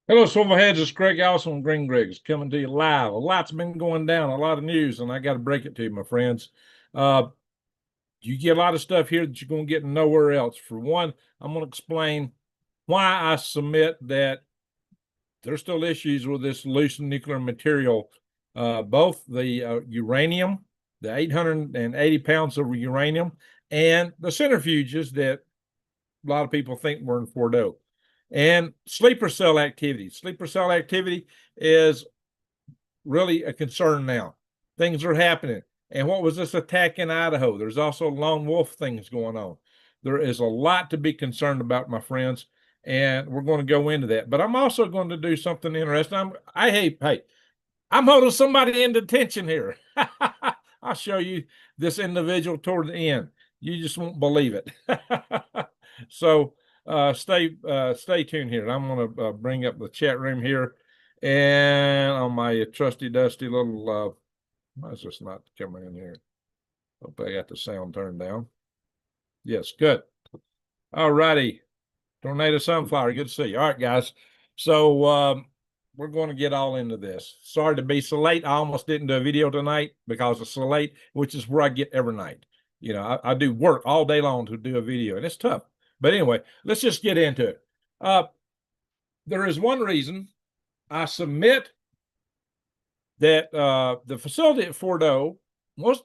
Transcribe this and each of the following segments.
Hello, Silverheads. It's Greg Allison on Green Griggs coming to you live. A lot's been going down, a lot of news, and I got to break it to you, my friends. Uh, you get a lot of stuff here that you're going to get nowhere else. For one, I'm going to explain why I submit that there's still issues with this loose nuclear material, both the uranium, the 880 pounds of uranium, and the centrifuges that a lot of people think were in Fordo. And sleeper cell activity. Sleeper cell activity is really a concern now. Things are happening. And what was this attack in Idaho? There's also lone wolf things going on. There is a lot to be concerned about, my friends, and we're going to go into that. But I'm also going to do something interesting. Hey, I'm holding somebody in detention here. I'll show you this individual toward the end. You just won't believe it. So stay tuned here. I'm going to bring up the chat room here, and on my trusty dusty little. Why is this not coming in here? Hope I got the sound turned down. Yes, good. All righty. Tornado Sunflower, good to see you. All right, guys. So we're going to get all into this. Sorry to be so late. I almost didn't do a video tonight because it's so late, which is where I get every night. You know, I do work all day long to do a video, and it's tough. But anyway, let's just get into it. There is one reason I submit that the facility at Fordo was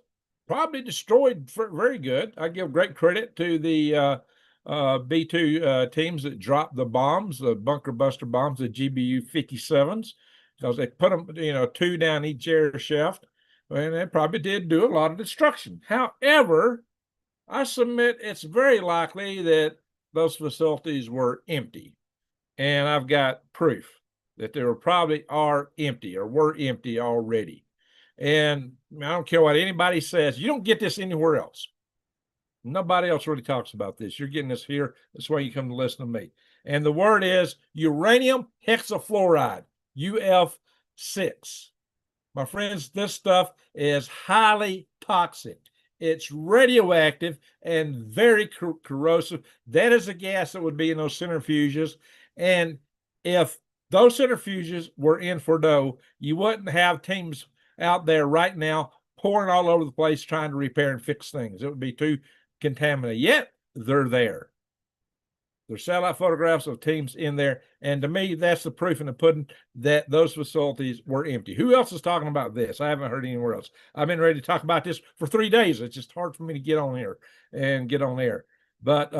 probably destroyed very good. I give great credit to the B2 teams that dropped the bombs, the bunker buster bombs, the GBU 57s, because they put them, two down each air shaft, and they probably did do a lot of destruction. However, I submit it's very likely that those facilities were empty, and I've got proof that they probably are empty or were empty already. And I don't care what anybody says, you don't get this anywhere else. Nobody else really talks about this. You're getting this here. That's why you come to listen to me. And the word is uranium hexaflloride, UF6. My friends, this stuff is highly toxic. It's radioactive and very corrosive. That is a gas that would be in those centrifuges. And if those centrifuges were in Fordo, you wouldn't have teams out there right now pouring all over the place trying to repair and fix things. It would be too contaminated. Yet they're there. There's satellite photographs of teams in there. And to me, that's the proof in the pudding that those facilities were empty. Who else is talking about this? I haven't heard anywhere else. I've been ready to talk about this for 3 days. It's just hard for me to get on here and get on air. But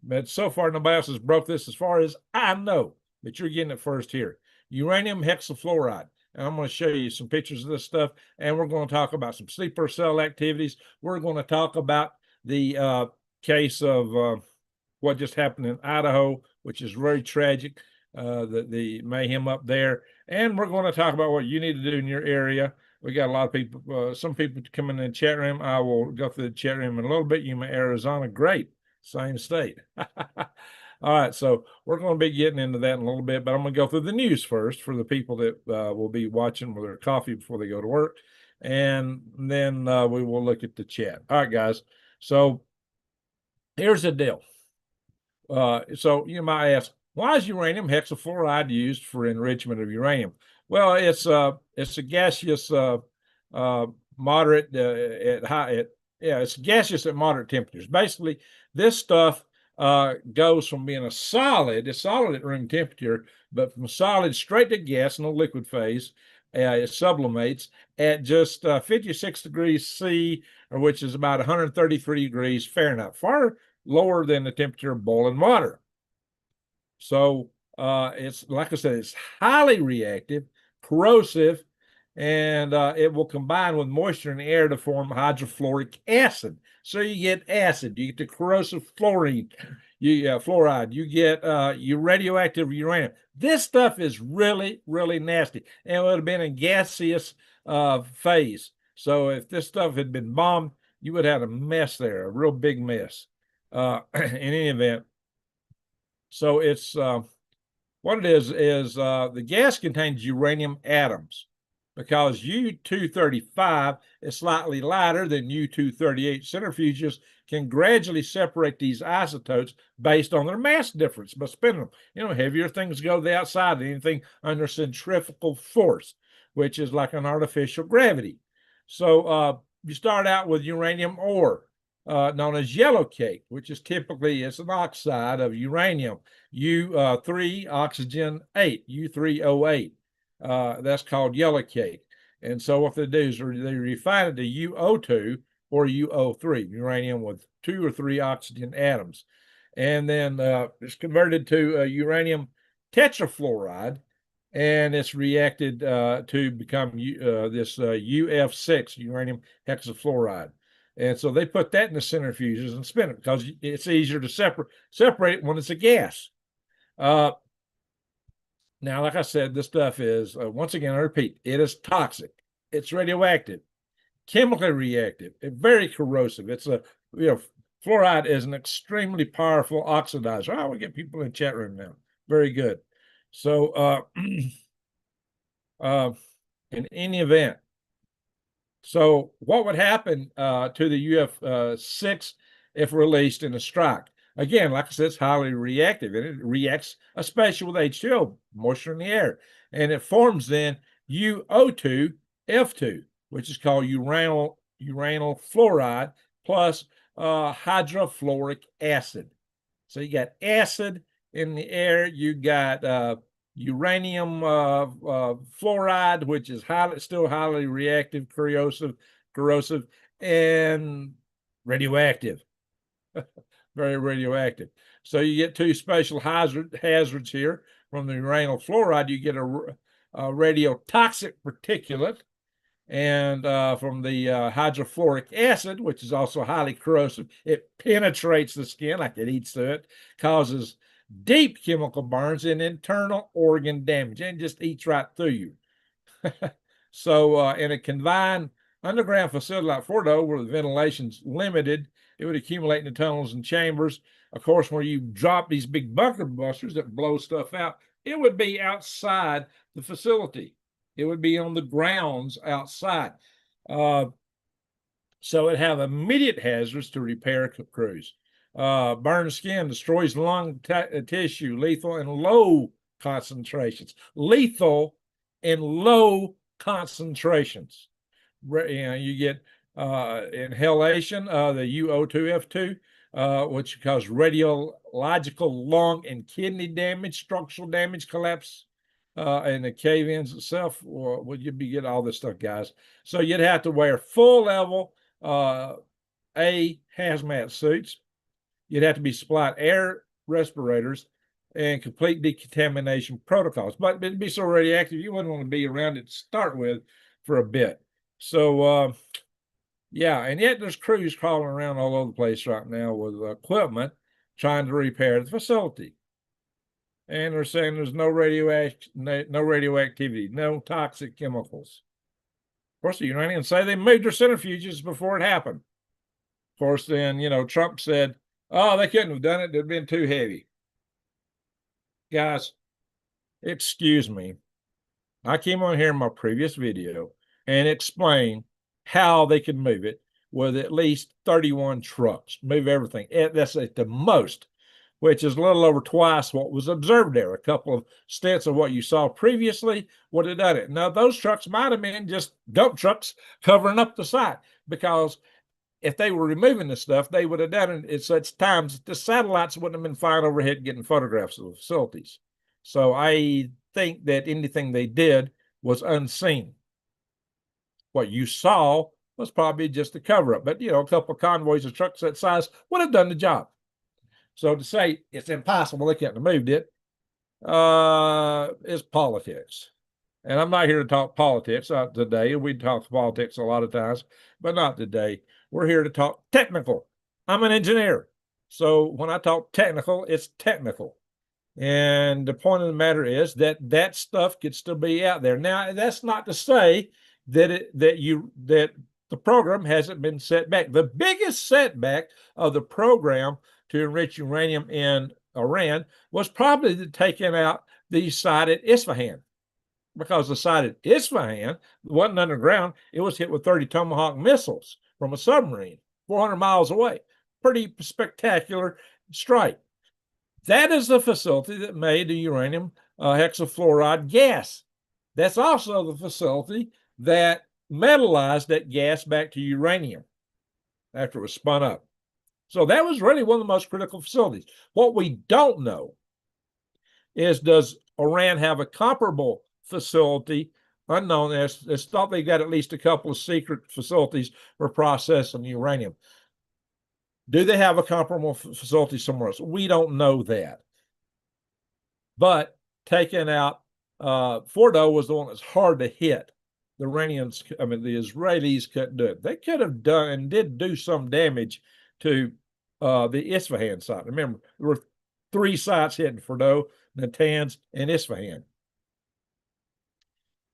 but so far, nobody else has broke this as far as I know. But you're getting it first here. Uranium hexaflloride. And I'm going to show you some pictures of this stuff. And we're going to talk about some sleeper cell activities. We're going to talk about the case of what just happened in Idaho, which is very tragic, the mayhem up there. And we're going to talk about what you need to do in your area. We got a lot of people, some people coming in the chat room. I will go through the chat room in a little bit. Yuma, Arizona, great. Same state. All right, so we're going to be getting into that in a little bit, but I'm going to go through the news first for the people that will be watching with their coffee before they go to work, and then we will look at the chat. All right, guys. So here's the deal. So you might ask, why is uranium hexafluoride used for enrichment of uranium? Well, it's a gaseous moderate it's gaseous at moderate temperatures. Basically, this stuff goes from being it's solid at room temperature, but from solid straight to gas, no liquid phase. It sublimates at just 56 degrees C, which is about 133 degrees Fahrenheit, far lower than the temperature of boiling water. So it's, like I said, it's highly reactive, corrosive, and it will combine with moisture in the air to form hydrofluoric acid. So you get acid, you get the corrosive fluoride, you get your radioactive uranium. This stuff is really, really nasty, and it would have been in gaseous phase. So if this stuff had been bombed, you would have had a mess there, a real big mess. In any event, so it's what it is the gas contains uranium atoms, because U-235 is slightly lighter than U-238 centrifuges, can gradually separate these isotopes based on their mass difference by spinning them. You know, heavier things go to the outside than anything under centrifugal force, which is like an artificial gravity. So you start out with uranium ore, known as yellow cake, which is typically it's an oxide of uranium, U3 oxygen 8, U3O8. That's called yellow cake. And so what they do is they refine it to UO2 or UO3, uranium with 2 or 3 oxygen atoms. And then it's converted to uranium tetrafluoride, and it's reacted to become this UF6, uranium hexaflloride. And so they put that in the centrifuges and spin it because it's easier to separate it when it's a gas. Now, like I said, this stuff is, once again, I repeat, it is toxic. It's radioactive, chemically reactive, and very corrosive. It's fluoride is an extremely powerful oxidizer. I will get people in the chat room now. Very good. So, in any event, so what would happen to the UF6 if released in a strike? Again, like I said, it's highly reactive, and it reacts especially with H2O, moisture in the air. And it forms then UO2, F2, which is called uranyl fluoride plus hydrofluoric acid. So you got acid in the air, you got uranium fluoride, which is still highly reactive, corrosive, and radioactive. Very radioactive. So you get two special hazards here. From the uranyl fluoride, you get a radiotoxic particulate, and from the hydrofluoric acid, which is also highly corrosive, it penetrates the skin like it eats through it, causes deep chemical burns and internal organ damage, and just eats right through you. So in a confined underground facility like Fordo, where the ventilation's limited, it would accumulate in the tunnels and chambers. Of course, where you drop these big bunker busters that blow stuff out, it would be outside the facility. It would be on the grounds outside. So it'd have immediate hazards to repair crews. Burned skin, destroys lung tissue, lethal in low concentrations. Lethal in low concentrations. You get inhalation, the UO2F2, which causes radiological lung and kidney damage, structural damage, collapse, and the cave-ins itself. Well, you'd be getting all this stuff, guys. So you'd have to wear full level hazmat suits. You'd have to be supplied air respirators and complete decontamination protocols. But it'd be so radioactive, you wouldn't want to be around it to start with for a bit. So, yeah, and yet there's crews crawling around all over the place right now with equipment trying to repair the facility. And they're saying there's no radioactivity, no toxic chemicals. Of course, the Iranians say they moved their centrifuges before it happened. Of course, then, Trump said, oh, they couldn't have done it. They'd been too heavy. Guys, excuse me. I came on here in my previous video and explained how they can move it with at least 31 trucks, move everything. That's at the most, which is a little over twice what was observed there. A couple of stints of what you saw previously would have done it. Now, those trucks might have been just dump trucks covering up the site, because if they were removing this stuff, they would have done it at such times the satellites wouldn't have been flying overhead getting photographs of the facilities. So I think that anything they did was unseen. What you saw was probably just a cover-up. But, a couple of convoys of trucks that size would have done the job. So to say it's impossible, they couldn't have moved it, is politics. And I'm not here to talk politics today. We talk politics a lot of times, but not today. We're here to talk technical. I'm an engineer. So when I talk technical, it's technical. And the point of the matter is that stuff could still be out there. Now, that's not to say that the program hasn't been set back. The biggest setback of the program to enrich uranium in Iran was probably taking out the site at Isfahan, because the site at Isfahan wasn't underground. It was hit with 30 Tomahawk missiles from a submarine 400 miles away. pretty spectacular strike. That is the facility that made the uranium hexafluoride gas. That's also the facility that metallized that gas back to uranium after it was spun up. So that was really one of the most critical facilities. What we don't know is, does Iran have a comparable facility unknown? It's thought they got at least a couple of secret facilities for processing uranium. Do they have a comparable facility somewhere else? We don't know that. But taking out Fordo was the one that's hard to hit. The Iranians, I mean, the Israelis couldn't do it. They could have done and did do some damage to the Isfahan site. Remember, there were 3 sites hitting Fordo, Natanz, and Isfahan.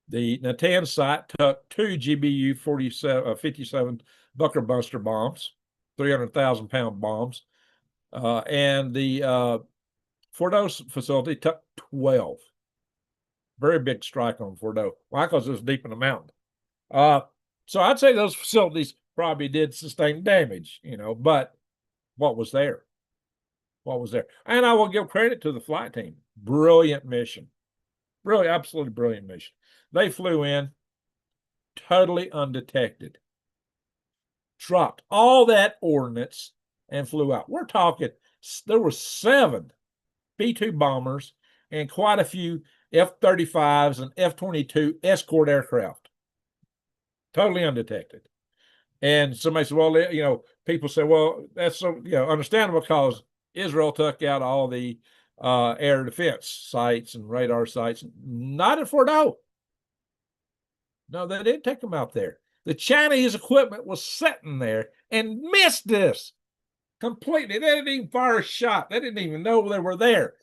The Natanz site took 2 GBU 57 Bucker Buster bombs, 300,000-pound bombs, and the Fordo facility took 12. Very big strike on Fordo. Why? Because it was deep in the mountain. So I'd say those facilities probably did sustain damage, but what was there? What was there? And I will give credit to the flight team. Brilliant mission. Really, absolutely brilliant mission. They flew in totally undetected, dropped all that ordnance, and flew out. We're talking, there were 7 B-2 bombers and quite a few F-35s and F-22 escort aircraft, totally undetected. And somebody said, well, people say, well, that's so, understandable, because Israel took out all the air defense sites and radar sites. Not at Fordo. No, they didn't take them out there. The Chinese equipment was sitting there and missed this completely. They didn't even fire a shot. They didn't even know they were there.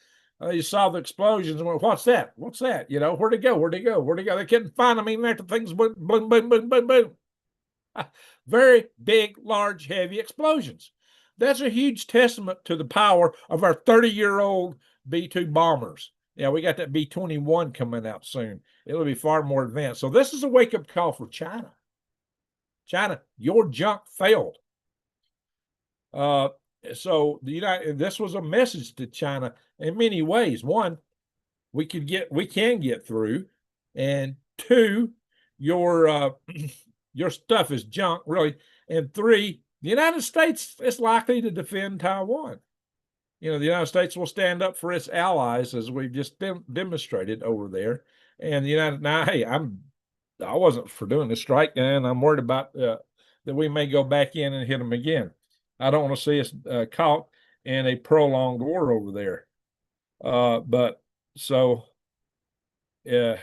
You saw the explosions and went, what's that? What's that? Where'd it go? Where'd it go? Where'd it go? They couldn't find them even after things went boom, boom, boom, boom, boom. Very big, large, heavy explosions. That's a huge testament to the power of our 30-year-old B-2 bombers. Yeah, we got that B-21 coming out soon. It'll be far more advanced. So this is a wake-up call for China. China, your junk failed. So this was a message to China in many ways. 1, we can get through, and 2, your stuff is junk, really, and 3, the United States is likely to defend Taiwan. The United States will stand up for its allies, as we've just demonstrated over there. And hey, I wasn't for doing the strike, and I'm worried about that we may go back in and hit them again. I don't want to see us caught in a prolonged war over there. But so it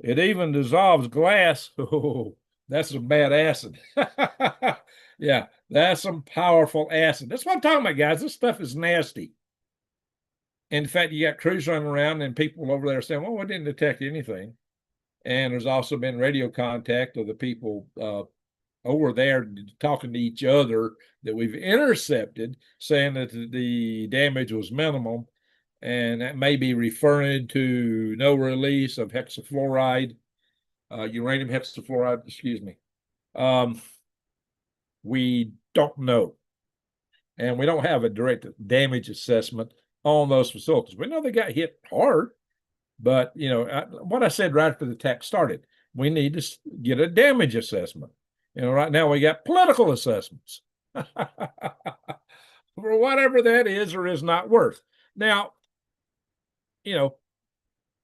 even dissolves glass. Oh, that's some bad acid. Yeah, that's some powerful acid. That's what I'm talking about, guys. This stuff is nasty. In fact, you got crews running around and people over there saying, well, we didn't detect anything. And there's also been radio contact of the people over there talking to each other that we've intercepted, saying that the damage was minimal. And that may be referring to no release of hexafluoride, uranium hexafluoride, excuse me. We don't know. And we don't have a direct damage assessment on those facilities. We know they got hit hard, but, what I said right after the attack started, we need to get a damage assessment. Right now we got political assessments for whatever that is or is not worth. Now,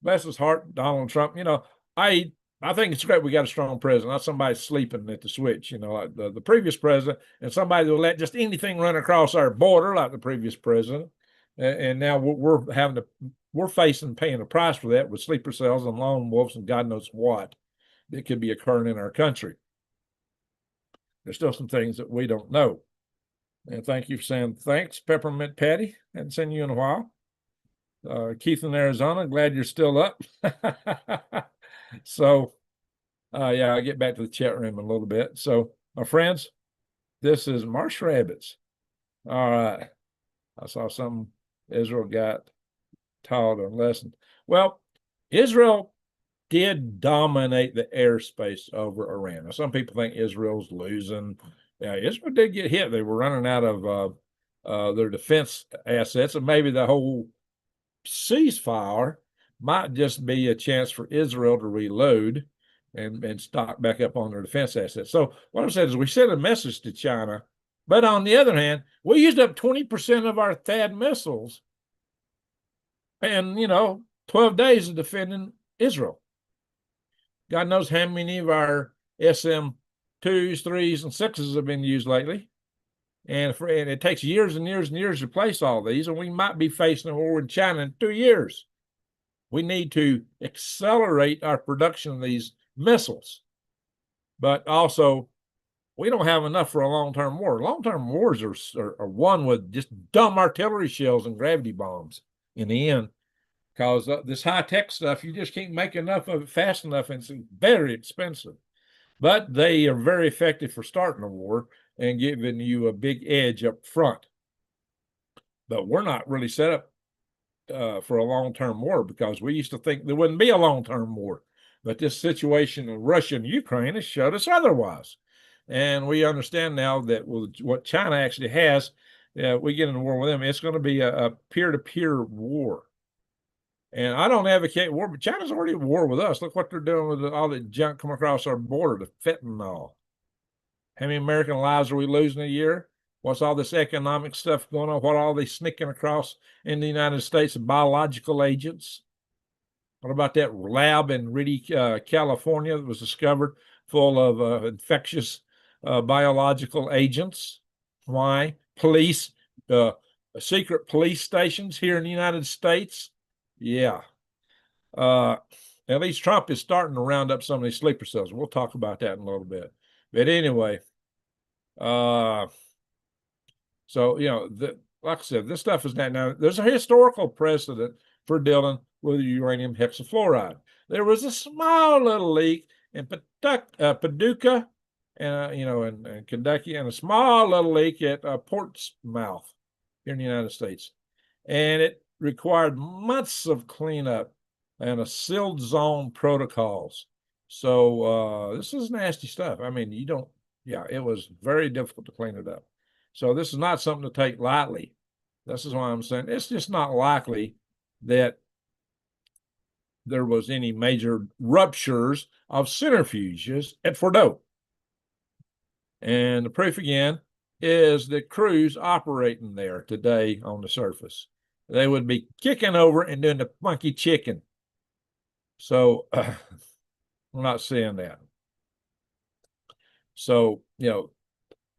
bless his heart, Donald Trump, I think it's great we got a strong president, not somebody sleeping at the switch, like the previous president, and somebody who let just anything run across our border like the previous president. And now we're paying a price for that with sleeper cells and lone wolves and God knows what that could be occurring in our country. There's still some things that we don't know. And thank you for saying thanks, Peppermint Patty. Hadn't seen you in a while. Keith in Arizona, glad you're still up. So, yeah, I'll get back to the chat room in a little bit. So, my friends, this is Marsh Rabbits. All right. I saw some Israel got taught a lesson. Well, Israel did dominate the airspace over Iran. Now, some people think Israel's losing Yeah, Israel did get hit. They were running out of their defense assets, and maybe the whole ceasefire might just be a chance for Israel to reload and stock back up on their defense assets. So what I'm saying is we sent a message to China, but on the other hand, we used up 20% of our THAAD missiles and, 12 days of defending Israel. God knows how many of our SM2s, 3s, and 6s have been used lately. And it takes years and years and years to replace all these, and we might be facing a war with China in 2 years. We need to accelerate our production of these missiles. But also, we don't have enough for a long-term war. Long-term wars are won with just dumb artillery shells and gravity bombs in the end, because this high-tech stuff, you just can't make enough of it fast enough, and it's very expensive. But they are very effective for starting a war and giving you a big edge up front. But we're not really set up for a long-term war, because we used to think there wouldn't be a long-term war. But this situation in Russia and Ukraine has showed us otherwise. And we understand now that with what China actually has, we get in a war with them, it's going to be a peer-to-peer war. And I don't advocate war, but China's already at war with us. Look what they're doing with all the junk coming across our border, the fentanyl. How many American lives are we losing a year? What's all this economic stuff going on? What are all these sneaking across in the United States of biological agents? What about that lab in Reedy, California that was discovered full of infectious biological agents? Why? Police, secret police stations here in the United States? Yeah. At least Trump is starting to round up some of these sleeper cells. We'll talk about that in a little bit. But anyway, so, like I said, this stuff is now there's a historical precedent for dealing with uranium hexafluoride. There was a small little leak in Paducah, and in Kentucky, and a small little leak at Portsmouth here in the United States, and it required months of cleanup and a sealed zone protocols. So this is nasty stuff. I mean, it was very difficult to clean it up. So this is not something to take lightly. This is why I'm saying it's just not likely that there was any major ruptures of centrifuges at Fordo. And the proof again is the crews operating there today on the surface. They would be kicking over and doing the funky chicken. So we're not seeing that. So,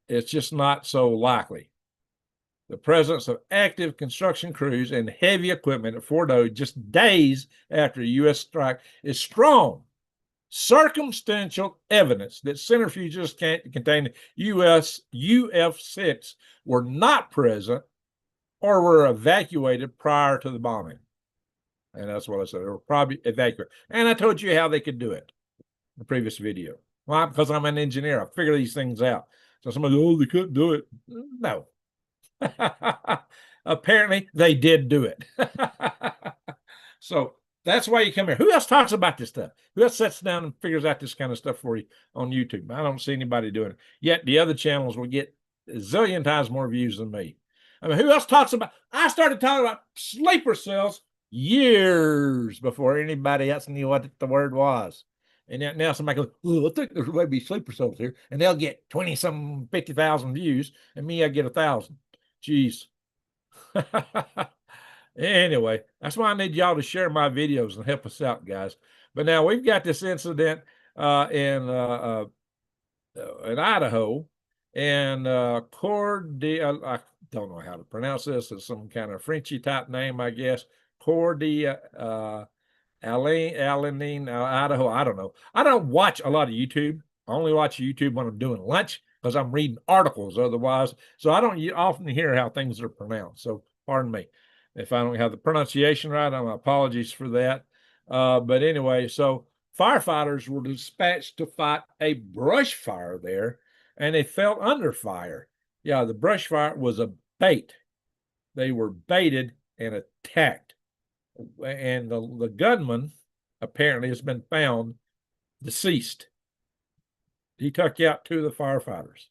it's just not so likely. The presence of active construction crews and heavy equipment at Fordo just days after a U.S. strike is strong circumstantial evidence that centrifuges containing UF6 were not present or were evacuated prior to the bombing. And that's what I said. They were probably evacuated. And I told you how they could do it in the previous video. Why? Because I'm an engineer. I figure these things out. So somebody, they couldn't do it. No. Apparently, they did do it. So that's why you come here. Who else talks about this stuff? Who else sits down and figures out this kind of stuff for you on YouTube? I don't see anybody doing it. Yet the other channels will get a zillion times more views than me. I mean, who else talks about? I started talking about sleeper cells years before anybody else knew what the word was. And now somebody goes, I think there might be sleeper cells here. And they'll get 20-some, 50,000 views. And me, I get 1,000. Jeez. Anyway, that's why I need y'all to share my videos and help us out, guys. But now we've got this incident in Idaho, and Cordia, I don't know how to pronounce this. It's some kind of Frenchy type name, I guess. Cordia, Alanine, Idaho. I don't know. I don't watch a lot of YouTube. I only watch YouTube when I'm doing lunch because I'm reading articles otherwise. So I don't often hear how things are pronounced. So pardon me if I don't have the pronunciation right. I'm apologies for that. But anyway, so firefighters were dispatched to fight a brush fire there, and they fell under fire. Yeah, the brush fire was a bait. They were baited and attacked. And the gunman apparently has been found deceased. He took out 2 of the firefighters.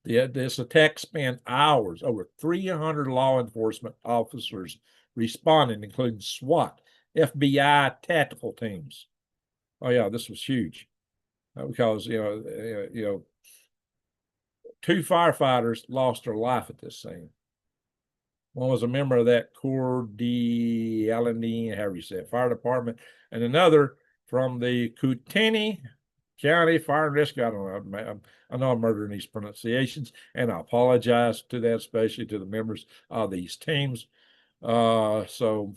This attack spanned hours. Over 300 law enforcement officers responded, including SWAT, FBI tactical teams. Oh yeah, this was huge because you know, 2 firefighters lost their life at this scene. One was a member of that Corps d'Alenine, however you say it, fire department, and another from the Kootenai County Fire and Rescue. I don't know. I know I'm murdering these pronunciations, and I apologize to that, especially to the members of these teams. So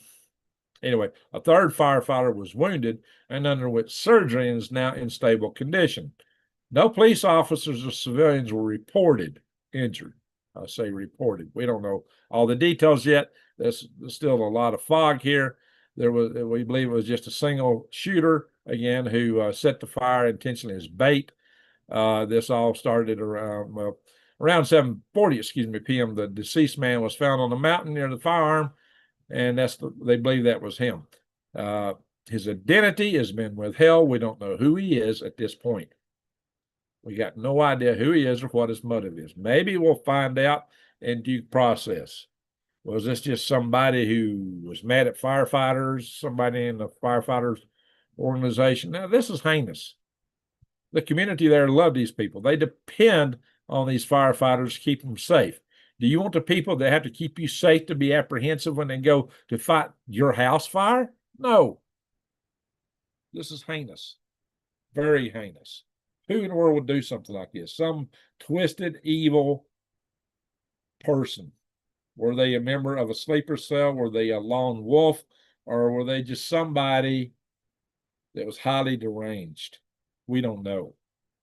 anyway, a third firefighter was wounded and underwent surgery and is now in stable condition. No police officers or civilians were reported injured. I say reported. We don't know all the details yet. There's still a lot of fog here. We believe it was just a single shooter again who set the fire intentionally as bait. This all started around 7:40, p.m. The deceased man was found on the mountain near the firearm, and they believe that was him. His identity has been withheld. We don't know who he is at this point. We got no idea who he is or what his motive is. Maybe we'll find out in due process. Was this just somebody who was mad at firefighters, somebody in the firefighters organization? Now, this is heinous. The community there love these people. They depend on these firefighters to keep them safe. Do you want the people that have to keep you safe to be apprehensive when they go to fight your house fire? No. This is heinous. Very heinous. Who in the world would do something like this? Some twisted, evil person. Were they a member of a sleeper cell? Were they a lone wolf? Or were they just somebody that was highly deranged? We don't know,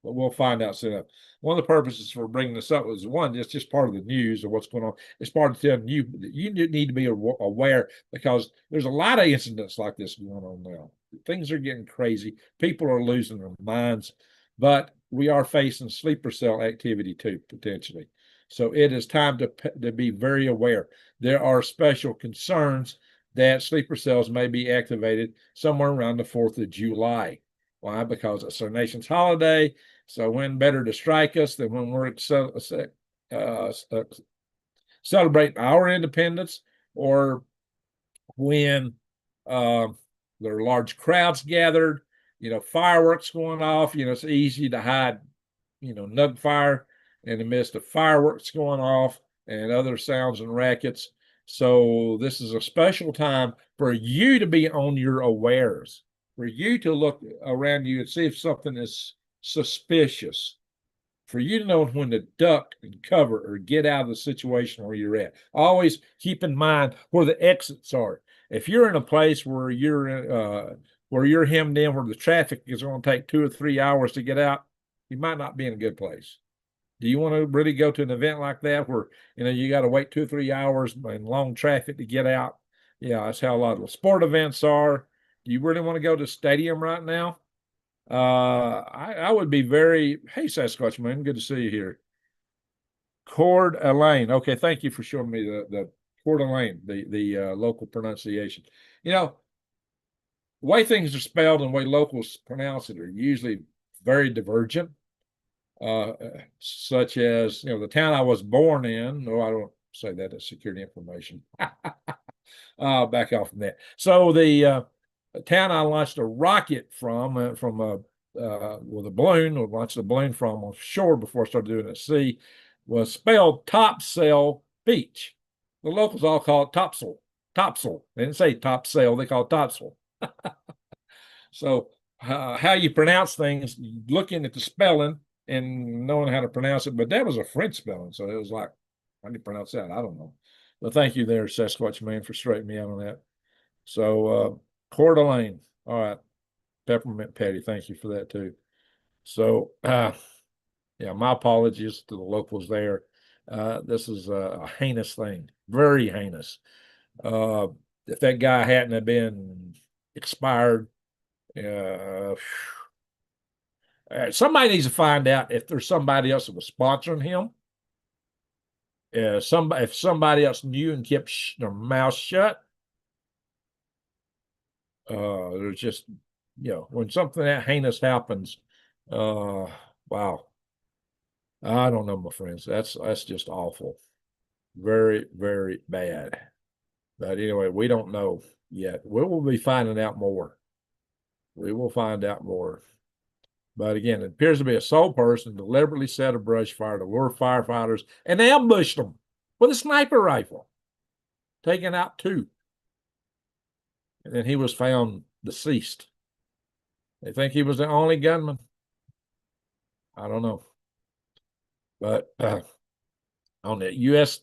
but we'll find out soon enough. One of the purposes for bringing this up was one, it's just part of the news of what's going on. It's part of telling you that you need to be aware because there's a lot of incidents like this going on now. Things are getting crazy. People are losing their minds, but we are facing sleeper cell activity too, potentially. So it is time to be very aware. There are special concerns that sleeper cells may be activated somewhere around the 4th of July. Why? Because it's our nation's holiday. So when better to strike us than when we're celebrating our independence or when there are large crowds gathered, fireworks going off. It's easy to hide, nug fire in the midst of fireworks going off and other sounds and rackets. So this is a special time for you to be on your awares, for you to look around you and see if something is suspicious, for you to know when to duck and cover or get out of the situation where you're at. Always keep in mind where the exits are. If you're in a place where you're hemmed in, where the traffic is going to take 2 or 3 hours to get out, you might not be in a good place. Do you want to really go to an event like that where you got to wait 2 or 3 hours in long traffic to get out? Yeah, that's how a lot of the sport events are. Do you really want to go to a stadium right now? I would be very. Hey, Sasquatch man, good to see you here. Coeur d'Alene. Okay, thank you for showing me the Coeur d'Alene, the local pronunciation. The way things are spelled and the way locals pronounce it are usually very divergent. Such as the town I was born in. No, I don't say that as security information. Back off from that. So the town I launched a rocket from with a balloon, or launched a balloon from offshore before I started doing it at sea, was spelled Topsail Beach. The locals all call it Topsail. Topsail. They didn't say Topsail, they call it Topsail. So how you pronounce things, looking at the spelling and knowing how to pronounce it, but that was a French spelling, so it was like, how do you pronounce that? I don't know. But thank you there, Sasquatch man, for straightening me out on that. So Coeur d'Alene. All right. Peppermint Patty, thank you for that too. So yeah, my apologies to the locals there. This is a heinous thing, very heinous. If that guy hadn't have been expired, somebody needs to find out if there's somebody else that was sponsoring him. If somebody else knew and kept their mouth shut. There's just, when something that heinous happens, wow. I don't know, my friends. That's just awful. Very, very bad. But anyway, we don't know yet. We will be finding out more. We will find out more. But again, it appears to be a sole person deliberately set a brush fire to lure firefighters and ambushed them with a sniper rifle, taking out 2. And then he was found deceased. They think he was the only gunman. I don't know. But on the U.S.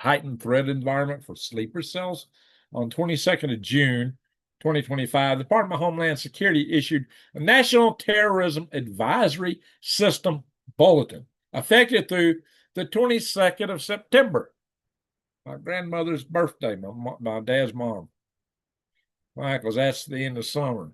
heightened threat environment for sleeper cells, on 22nd of June, 2025, the Department of Homeland Security issued a National Terrorism Advisory System Bulletin, effective through the 22nd of September, my grandmother's birthday, my dad's mom. Why? Because that's the end of summer.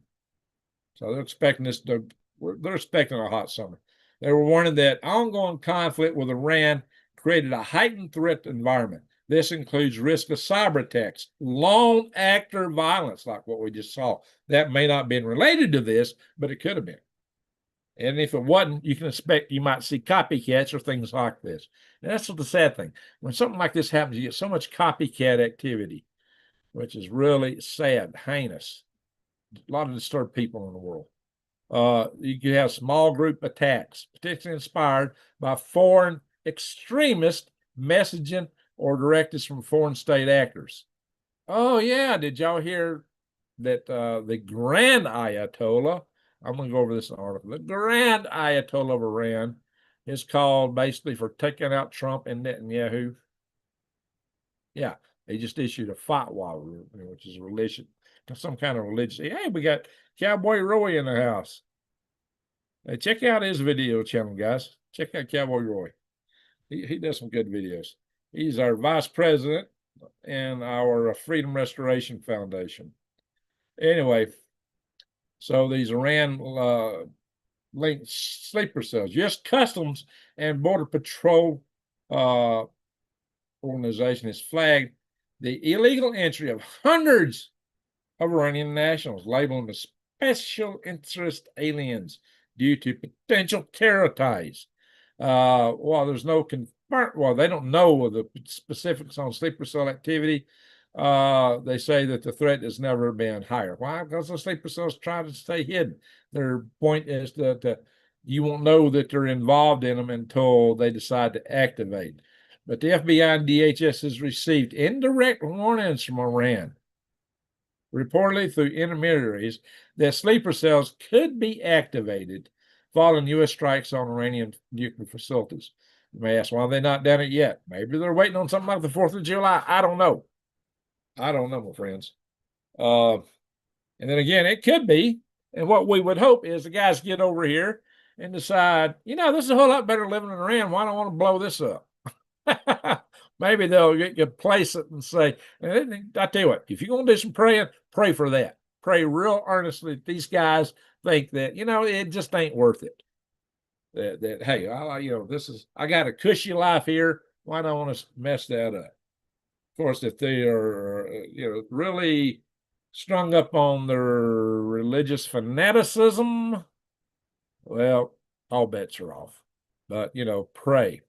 So they're expecting they're expecting a hot summer. They were warning that ongoing conflict with Iran created a heightened threat environment. This includes risk of cyber attacks, long actor violence, like what we just saw. That may not have been related to this, but it could have been. And if it wasn't, you can expect you might see copycats or things like this. And that's the sad thing. When something like this happens, you get so much copycat activity, which is really sad, heinous. A lot of disturbed people in the world. You could have small group attacks, potentially inspired by foreign extremist messaging or directives from foreign state actors. Oh, yeah. Did y'all hear that the Grand Ayatollah, I'm going to go over this in the article, the Grand Ayatollah of Iran is called basically for taking out Trump and Netanyahu. Yeah, they just issued a fatwa, which is religion, some kind of religious. Hey, we got Cowboy Roy in the house. Hey, check out his video channel, guys. Check out Cowboy Roy. He does some good videos. He's our vice president in our Freedom Restoration Foundation. Anyway, so these Iran linked sleeper cells, U.S. Customs and Border Patrol organization has flagged the illegal entry of hundreds of Iranian nationals, labeling them as special interest aliens due to potential terror ties. While there's no they don't know the specifics on sleeper cell activity. They say that the threat has never been higher. Why? Because the sleeper cells try to stay hidden. Their point is that you won't know that they're involved in them until they decide to activate. But the FBI and DHS has received indirect warnings from Iran, reportedly through intermediaries, that sleeper cells could be activated following U.S. strikes on Iranian nuclear facilities. You may ask, why have they not done it yet? Maybe they're waiting on something like the 4th of July. I don't know. I don't know, my friends. And then again, it could be. And what we would hope is the guys get over here and decide, this is a whole lot better living in Iran. Why don't I want to blow this up? Maybe they'll get place it and say, and I tell you what, if you're going to do some praying, pray for that. Pray real earnestly that these guys think that, it just ain't worth it. That hey, I got a cushy life here. Why don't I want to mess that up? Of course, if they are, really strung up on their religious fanaticism, well, all bets are off. But, pray.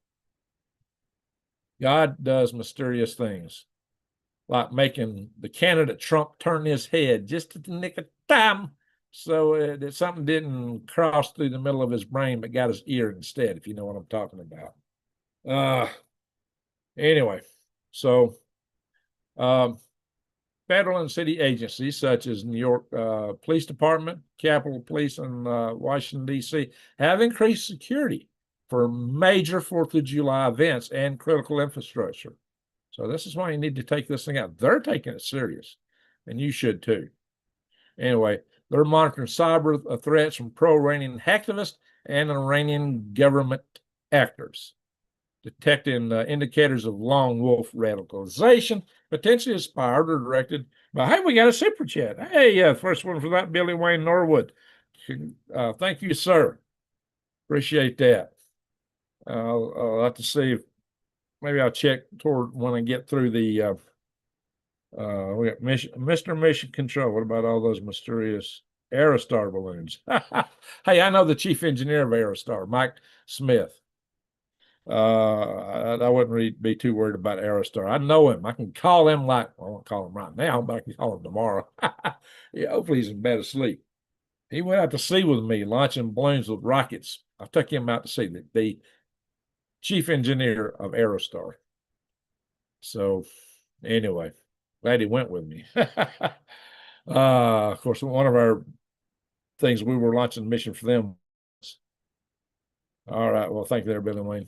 God does mysterious things, like making the candidate Trump turn his head just at the nick of time so that something didn't cross through the middle of his brain but got his ear instead, if you know what I'm talking about. Anyway, so federal and city agencies such as New York Police Department, Capitol Police, and Washington, D.C. have increased security for major 4th of July events and critical infrastructure. So this is why you need to take this thing out. They're taking it serious, and you should too. Anyway, they're monitoring cyber threats from pro-Iranian hacktivists and Iranian government actors, detecting indicators of lone wolf radicalization, potentially inspired or directed by, hey, we got a super chat. Hey, first one for that, Billy Wayne Norwood. Thank you, sir. Appreciate that. I'll have to see if maybe I'll check toward when I get through the we got Mr. Mission Control. What about all those mysterious Aerostar balloons? Hey, I know the chief engineer of Aerostar, Mike Smith. I wouldn't really be too worried about Aerostar. I know him. I can call him I won't call him right now, but I can call him tomorrow. Yeah, hopefully he's in bed asleep. He went out to sea with me, launching balloons with rockets. I took him out to sea, the chief engineer of Aerostar. So anyway, glad he went with me. Of course, one of our things we were launching a mission for them. All right. Well, thank you there, Billy Wayne.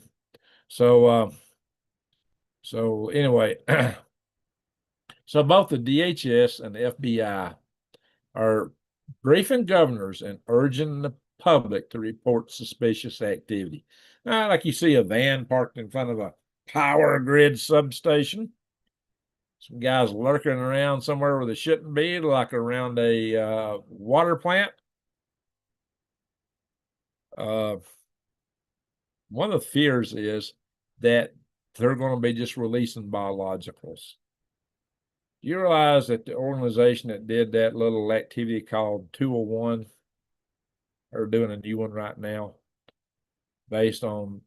So anyway, so both the DHS and the FBI are briefing governors and urging the public to report suspicious activity. Now, like you see a van parked in front of a power grid substation. Some guys lurking around somewhere where they shouldn't be, like around a water plant. One of the fears is that they're going to be just releasing biologicals. Do you realize that the organization that did that little activity called 201 are doing a new one right now based on,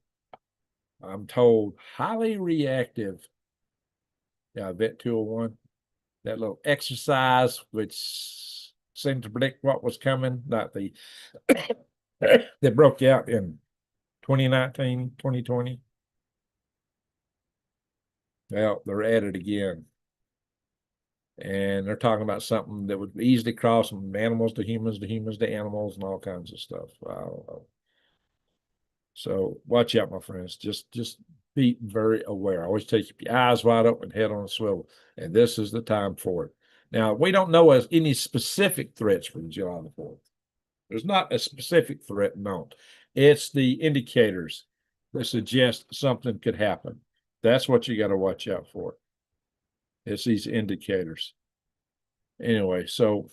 I'm told, highly reactive Vet 201, that little exercise which seemed to predict what was coming, not the that broke out in 2019, 2020. Well, they're at it again. And they're talking about something that would easily cross from animals to humans to humans to animals and all kinds of stuff. I don't know. So watch out, my friends. Just be very aware. Always keep your eyes wide open, head on a swivel. And this is the time for it. Now, we don't know as any specific threats for July the 4th. There's not a specific threat known. It's the indicators that suggest something could happen. That's what you got to watch out for. It's these indicators. Anyway, so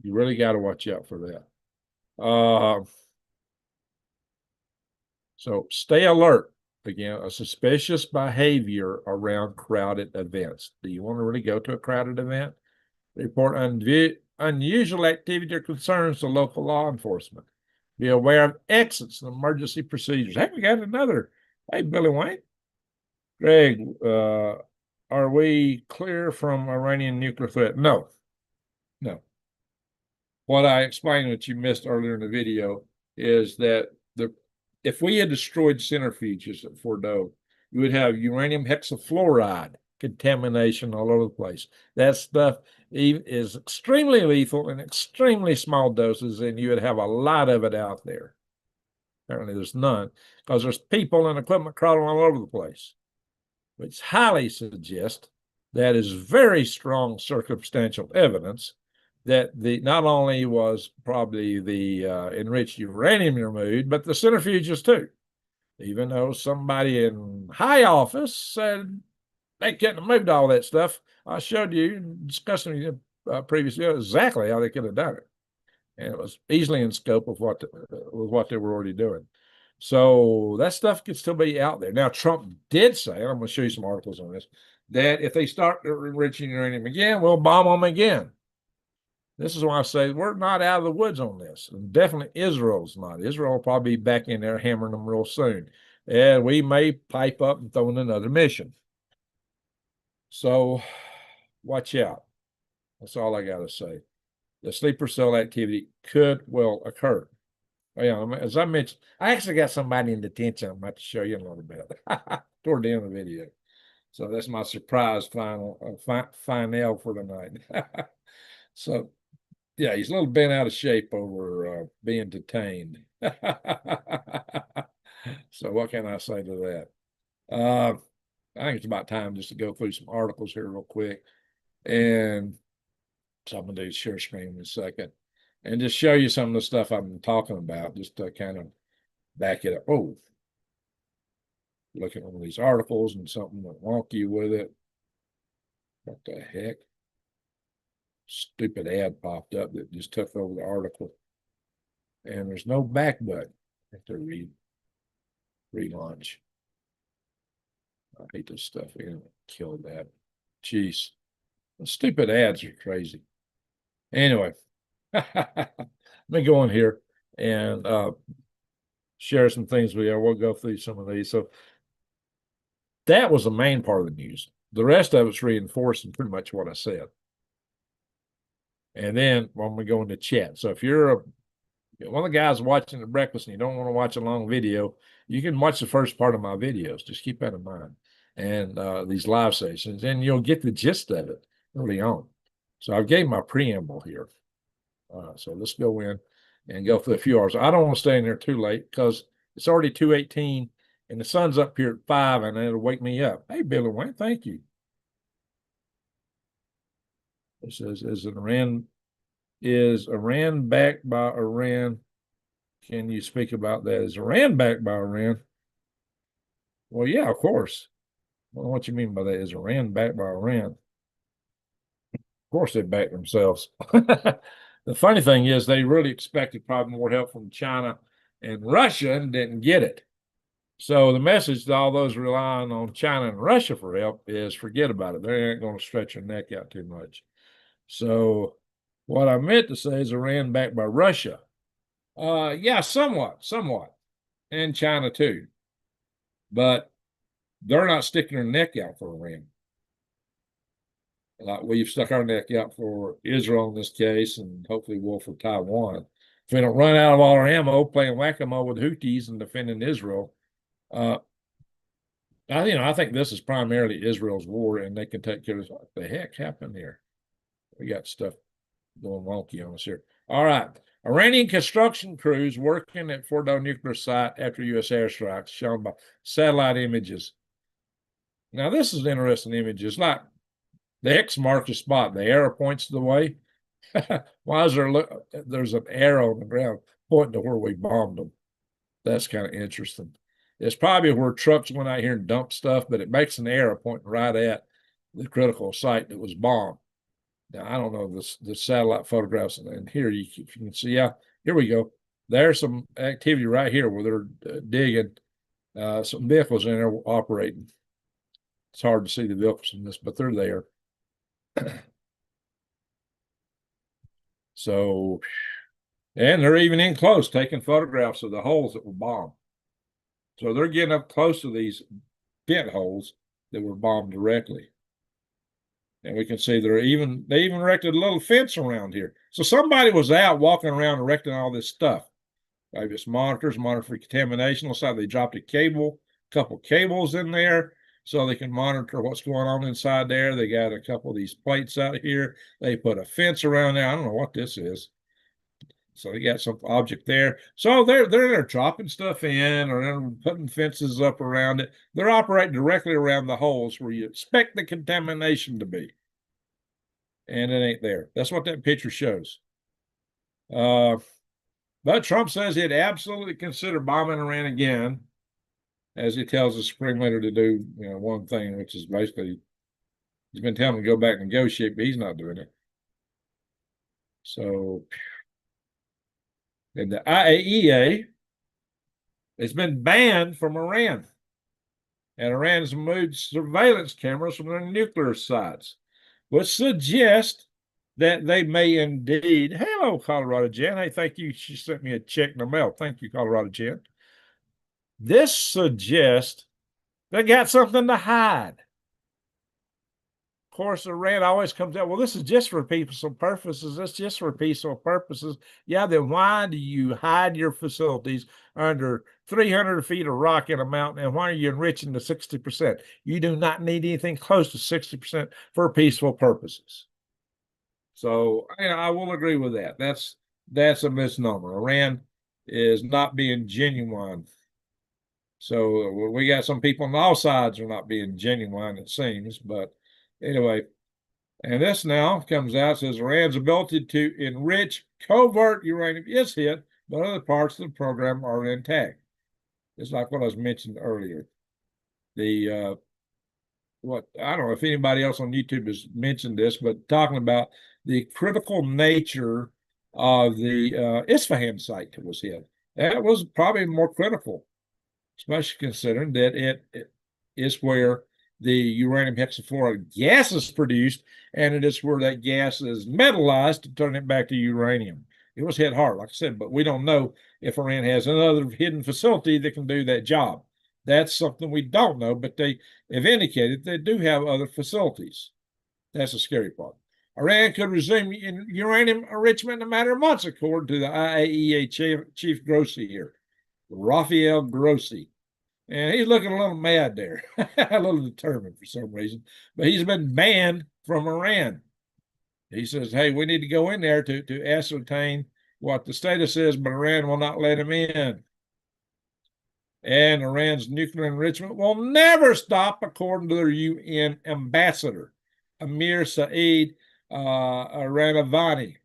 you really got to watch out for that. So stay alert. Again, a suspicious behavior around crowded events. Do you want to really go to a crowded event? Report unusual activity or concerns to local law enforcement. Be aware of exits and emergency procedures. Hey, we got another. Hey, Billy Wayne. Greg, are we clear from Iranian nuclear threat? No. What I explained that you missed earlier in the video is that if we had destroyed centrifuges at Fordo, you would have uranium hexaflloride contamination all over the place. That stuff is extremely lethal in extremely small doses, and you would have a lot of it out there. Apparently there's none, because there's people and equipment crawling all over the place, which highly suggests that is very strong circumstantial evidence that not only was probably the enriched uranium removed, but the centrifuges too. Even though somebody in high office said they couldn't have moved all that stuff, I showed you discussing previously exactly how they could have done it, and it was easily in scope of what they were already doing. So that stuff could still be out there. Now, Trump did say, and I'm going to show you some articles on this, that if they start enriching uranium again, we'll bomb them again. This is why I say we're not out of the woods on this. And definitely Israel's not. Israel will probably be back in there hammering them real soon. And we may pipe up and throw in another mission. So watch out. That's all I got to say. The sleeper cell activity could well occur. Yeah, as I mentioned, I actually got somebody in detention. I'm about to show you in a little bit toward the end of the video. So that's my surprise final for tonight. So yeah, he's a little bent out of shape over being detained. So what can I say to that? I think it's about time just to go through some articles here real quick. And so I'm going to do share screen in a second and just show you some of the stuff I've been talking about, just to kind of back it up. Oh, looking at one of these articles and something wonky with it. What the heck? Stupid ad popped up that just took over the article. And there's no back button. I have to relaunch. I hate this stuff. I'm gonna kill that. Jeez. The stupid ads are crazy. Anyway, let me go in here and share some things with you. We'll go through some of these. So that was the main part of the news. The rest of it's reinforcing pretty much what I said. And then when we go into chat. So if you're one of the guys watching the breakfast and you don't want to watch a long video, you can watch the first part of my videos. Just keep that in mind. And these live sessions, and you'll get the gist of it early on. So I gave my preamble here. So let's go in and go for a few hours. I don't want to stay in there too late because it's already 2:18 and the sun's up here at 5 and it'll wake me up. Hey, Billy Wayne, thank you. It says, is Iran backed by Iran? Can you speak about that? Is Iran backed by Iran? Well, yeah, of course. I don't know what you mean by that. Is Iran backed by Iran? Of course they back themselves. The funny thing is they really expected probably more help from China and Russia and didn't get it. So the message to all those relying on China and Russia for help is forget about it. They ain't going to stretch their neck out too much. So what I meant to say is Iran backed by Russia. Yeah, somewhat, and China too. But they're not sticking their neck out for Iran. Like we've stuck our neck out for Israel in this case, and hopefully will for Taiwan. If we don't run out of all our ammo playing whack-a-mole with Houthis and defending Israel, I think this is primarily Israel's war, and they can take care of what the heck happened here. We got stuff going wonky on us here. All right. Iranian construction crews working at Fordo nuclear site after U.S. airstrikes, shown by satellite images. Now, this is interesting images. Like the X marks the spot. The arrow points the way. Why is there's an arrow on the ground pointing to where we bombed them? That's kind of interesting. It's probably where trucks went out here and dumped stuff, but it makes an arrow pointing right at the critical site that was bombed. Now, I don't know the satellite photographs, and here you can see, yeah, here we go. There's some activity right here where they're digging. Some vehicles in there operating. It's hard to see the vehicles in this, but they're there. So, and they're even in close, taking photographs of the holes that were bombed. So they're getting up close to these pit holes that were bombed directly. And we can see they even erected a little fence around here. So somebody was out walking around erecting all this stuff. Maybe it's monitors, monitor for contamination. Looks like they dropped a couple cables in there so they can monitor what's going on inside there. They got a couple of these plates out here. They put a fence around there. I don't know what this is. So they got some object there. So they're dropping stuff in, or they're putting fences up around it. They're operating directly around the holes where you expect the contamination to be. And it ain't there. That's what that picture shows. But Trump says he'd absolutely consider bombing Iran again, as he tells the Supreme Leader to do, one thing, which is basically he's been telling him to go back and negotiate, but he's not doing it. So, and the IAEA has been banned from Iran, and Iran's moved surveillance cameras from their nuclear sites, which suggests that they may indeed. Hello, Colorado Jan. Hey, thank you. She sent me a check in the mail. Thank you, Colorado Jan. This suggests they got something to hide. Of course, Iran always comes out, well, this is just for peaceful purposes. It's just for peaceful purposes. Yeah, then why do you hide your facilities under 300 feet of rock in a mountain? And why are you enriching to 60%? You do not need anything close to 60% for peaceful purposes. So I will agree with that. That's a misnomer. Iran is not being genuine. So we got some people on all sides are not being genuine, it seems. But anyway, and this now comes out, says Iran's ability to enrich covert uranium is hit, but other parts of the program are intact. It's like what I was mentioned earlier. I don't know if anybody else on YouTube has mentioned this, but talking about the critical nature of the Isfahan site that was hit. That was probably more critical, especially considering that it is where the uranium hexafluoride gas is produced, and it is where that gas is metallized to turn it back to uranium. It was hit hard, like I said, but we don't know if Iran has another hidden facility that can do that job. That's something we don't know, but they have indicated they do have other facilities. That's the scary part. Iran could resume uranium enrichment in a matter of months, according to the IAEA chief Grossi here, Rafael Grossi. And he's looking a little mad there, a little determined for some reason. But he's been banned from Iran. He says, hey, we need to go in there to ascertain what the status is, but Iran will not let him in. And Iran's nuclear enrichment will never stop, according to their UN ambassador, Amir Saeed Iranavani.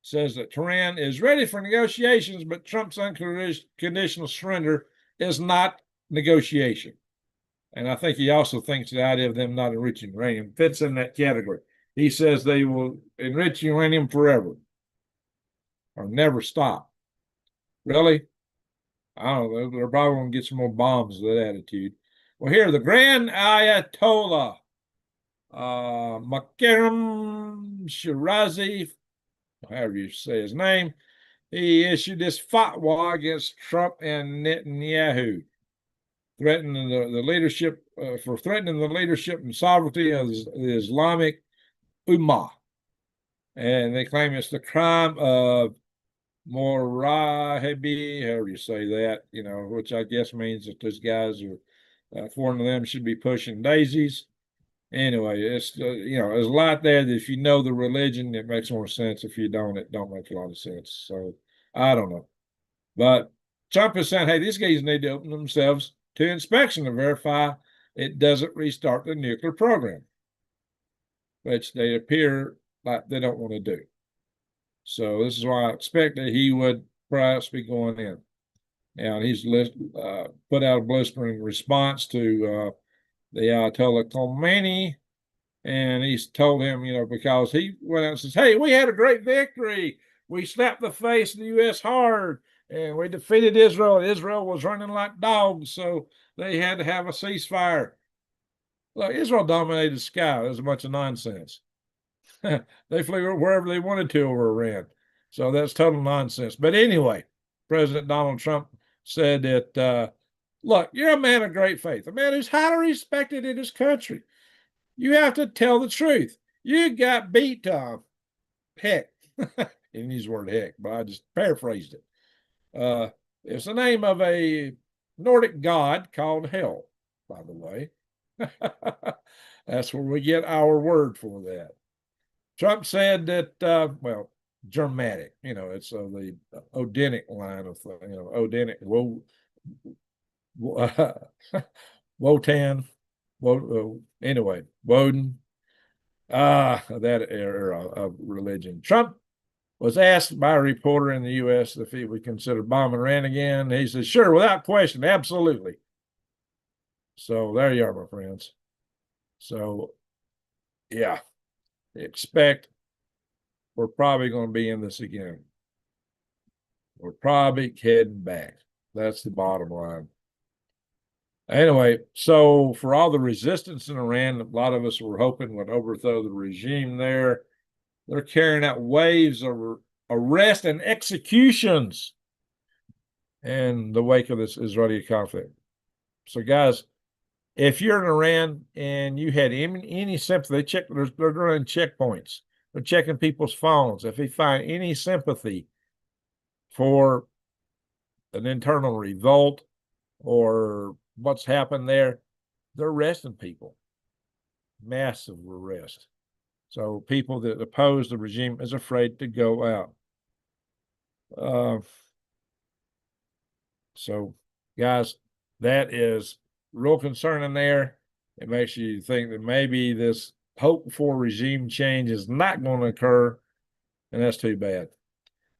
Says that Tehran is ready for negotiations, but Trump's unconditional surrender is not negotiation. And I think he also thinks the idea of them not enriching uranium fits in that category. He says they will enrich uranium forever or never stop. Really? I don't know. They're probably going to get some more bombs with that attitude. Well, here, the Grand Ayatollah, Makarem Shirazi, however you say his name, he issued this fatwa against Trump and Netanyahu, threatening the leadership for threatening the leadership and sovereignty of the Islamic Ummah. And they claim it's the crime of Morahebi, however you say that, which I guess means that those guys are, according to them, should be pushing daisies. Anyway, it's, there's a lot there that if you know the religion, it makes more sense. If you don't, it don't make a lot of sense. So I don't know. But Trump is saying, hey, these guys need to open themselves to inspection to verify it doesn't restart the nuclear program, which they appear like they don't want to do. So this is why I expect that he would perhaps be going in. And he's put out a blistering response to the Ayatollah Khomeini, and he's told him, because he went out and says, hey, we had a great victory. We slapped the face of the U.S. hard, and we defeated Israel. Israel was running like dogs, so they had to have a ceasefire. Look, Israel dominated the sky. It was a bunch of nonsense. They flew wherever they wanted to over Iran. So that's total nonsense. But anyway, President Donald Trump said that, look, you're a man of great faith, a man who's highly respected in his country. You have to tell the truth. You got beat, Tom. Heck. He didn't use the word heck, but I just paraphrased it. It's the name of a Nordic god called Hell, by the way. That's where we get our word for that. Trump said that, Germanic, it's the Odinic line of, Odinic, Wotan, anyway, Woden, that era of religion. Trump was asked by a reporter in the U.S. if he would consider bombing Iran again. He said, sure, without question, absolutely. So there you are, my friends. So, yeah, expect we're probably going to be in this again. We're probably heading back. That's the bottom line. Anyway, so for all the resistance in Iran, a lot of us were hoping would overthrow the regime there. They're carrying out waves of arrest and executions in the wake of this Israeli conflict. So, guys, if you're in Iran and you had any sympathy, they're running checkpoints. They're checking people's phones. If they find any sympathy for an internal revolt or what's happened there, they're arresting people. Massive arrest. So people that oppose the regime is afraid to go out. So, guys, that is real concerning there. It makes you think that maybe this hope for regime change is not going to occur, and that's too bad.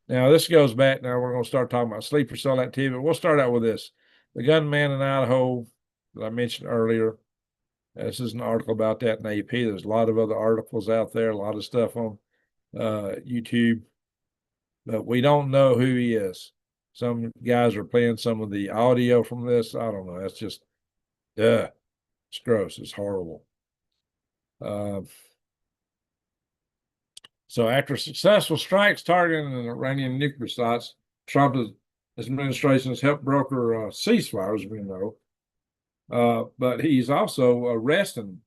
Now, this goes back. Now, we're going to start talking about sleeper cell activity, but we'll start out with this. The gunman in Idaho that I mentioned earlier, this is an article about that in AP. There's a lot of other articles out there, a lot of stuff on YouTube, but we don't know who he is. Some guys are playing some of the audio from this. I don't know. That's just, it's gross. It's horrible. So So after successful strikes targeting the Iranian nuclear sites, Trump's administration has helped broker ceasefires, we know. But he's also arresting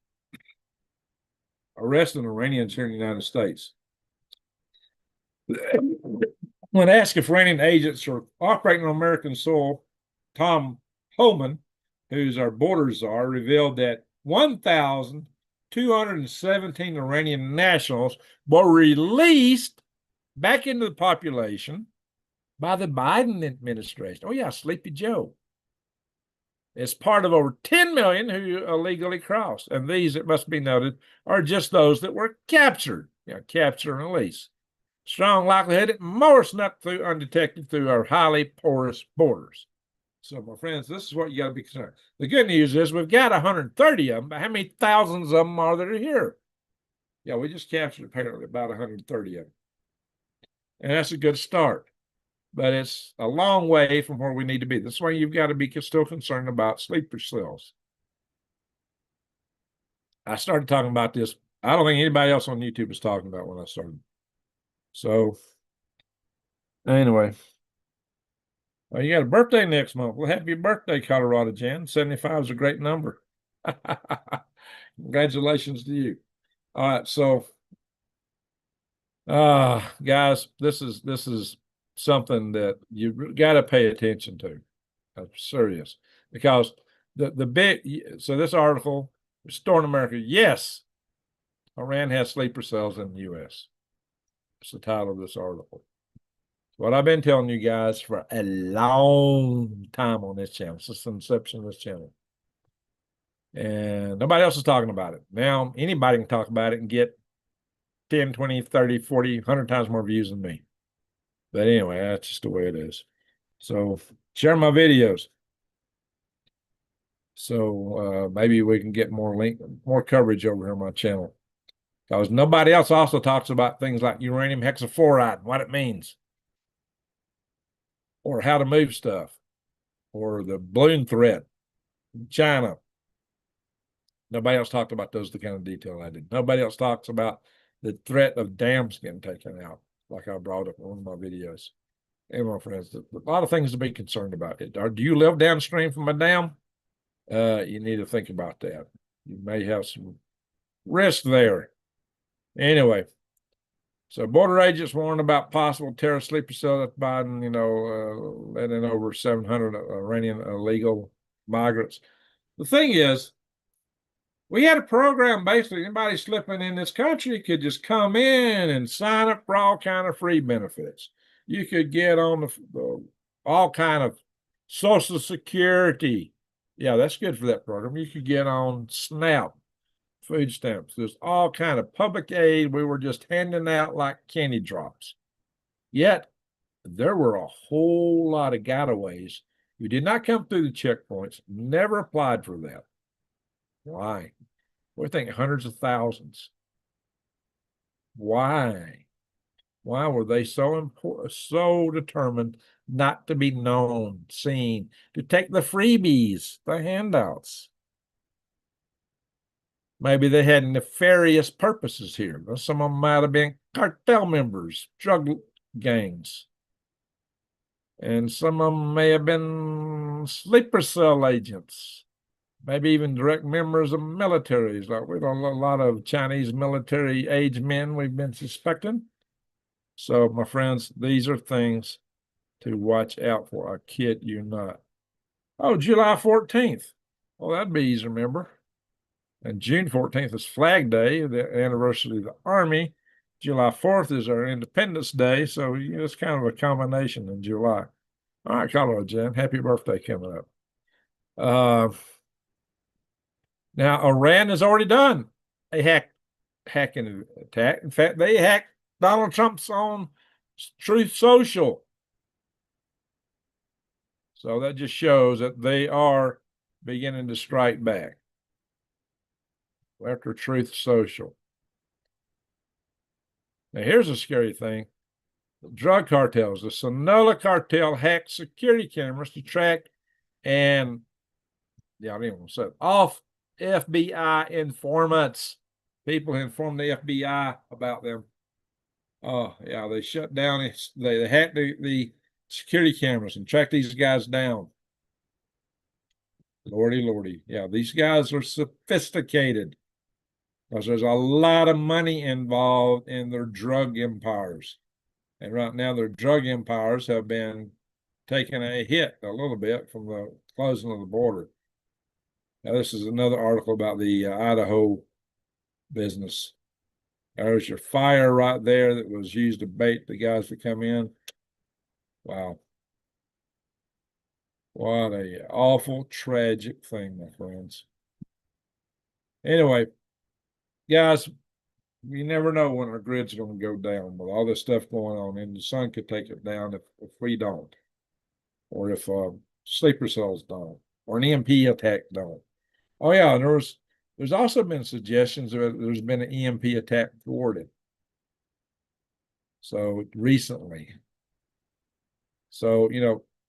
Iranians here in the United States. When asked if Iranian agents are operating on American soil, Tom Homan, who's our border czar, revealed that 1,217 Iranian nationals were released back into the population by the Biden administration. Oh, yeah, Sleepy Joe. It's part of over 10 million who illegally crossed. And these, it must be noted, are just those that were captured. Capture and release. Strong likelihood that more snuck through undetected through our highly porous borders. So, my friends, this is what you got to be concerned. The good news is we've got 130 of them, but how many thousands of them are there here? Yeah, we just captured apparently about 130 of them. And that's a good start. But it's a long way from where we need to be. That's why you've got to be still concerned about sleeper cells. I started talking about this. I don't think anybody else on YouTube was talking about when I started. So, anyway. Well, you got a birthday next month. Well, happy birthday, Colorado Jan. 75 is a great number. Congratulations to you. All right, so guys, this is something that you got to pay attention to. I'm serious, because the big, so this article, Restoring America, yes, Iran has sleeper cells in the U.S. It's the title of this article. What I've been telling you guys for a long time on this channel, since the inception of this channel. And nobody else is talking about it. Now, anybody can talk about it and get 10, 20, 30, 40, 100 times more views than me. But anyway, that's just the way it is. So share my videos. So maybe we can get more coverage over here on my channel. Because nobody else also talks about things like uranium hexaflloride and what it means. Or how to move stuff. Or the balloon threat in China. Nobody else talked about those, the kind of detail I did. Nobody else talks about the threat of dams getting taken out, like I brought up in one of my videos. And my friends, a lot of things to be concerned about. Do you live downstream from a dam? You need to think about that. You may have some risk there. Anyway, so border agents warned about possible terrorist sleeper cells at Biden, letting over 700 Iranian illegal migrants. The thing is, we had a program, basically, anybody slipping in this country could just come in and sign up for all kind of free benefits. You could get on the all kind of Social Security. Yeah, that's good for that program. You could get on SNAP, food stamps. There's all kind of public aid we were just handing out like candy drops. Yet, there were a whole lot of gotaways who did not come through the checkpoints, never applied for that. Why? We're thinking hundreds of thousands. Why? Why were they so determined not to be known, seen, to take the freebies, the handouts? Maybe they had nefarious purposes here. Some of them might have been cartel members, drug gangs. And some of them may have been sleeper cell agents. Maybe even direct members of militaries, like we know a lot of Chinese military age men we've been suspecting. So, my friends, these are things to watch out for. I kid you not. Oh, July 14th. Well, that'd be easy to remember. And June 14th is Flag Day, the anniversary of the Army. July 4th is our Independence Day. So, it's kind of a combination in July. All right, Colorado Jan, happy birthday coming up. Now, Iran has already done a hacking attack. In fact, they hacked Donald Trump's own Truth Social. So that just shows that they are beginning to strike back after Truth Social. Now, here's a scary thing. The drug cartels, the Sonora cartel hacked security cameras to track and, I don't even want to say it, off FBI informants. People who informed the FBI about them. Oh, yeah, they shut down. They hacked the security cameras and tracked these guys down. Lordy, lordy. Yeah, these guys are sophisticated because there's a lot of money involved in their drug empires. And right now, their drug empires have been taking a hit a little bit from the closing of the border. Now, this is another article about the Idaho business. There's your fire right there that was used to bait the guys to come in. Wow. What a awful, tragic thing, my friends. Anyway, guys, you never know when our grid's going to go down with all this stuff going on, and the sun could take it down if we don't, or if sleeper cells don't, or an EMP attack don't. Oh yeah, and there's also been suggestions that there's been an EMP attack thwarted. So recently. So,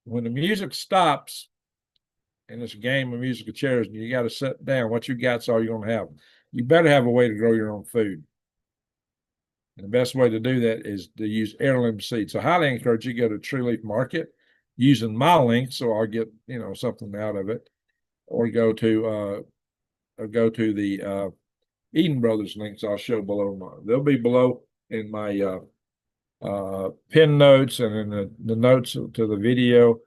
when the music stops in this game of musical chairs and you got to sit down, what you got's all you're going to have. You better have a way to grow your own food. And the best way to do that is to use Heirloom Seeds. So I highly encourage you to go to True Leaf Market using my link, so I'll get something out of it, or go to the Eden Brothers links I'll show below. They'll be below in my pin notes and in the notes to the video.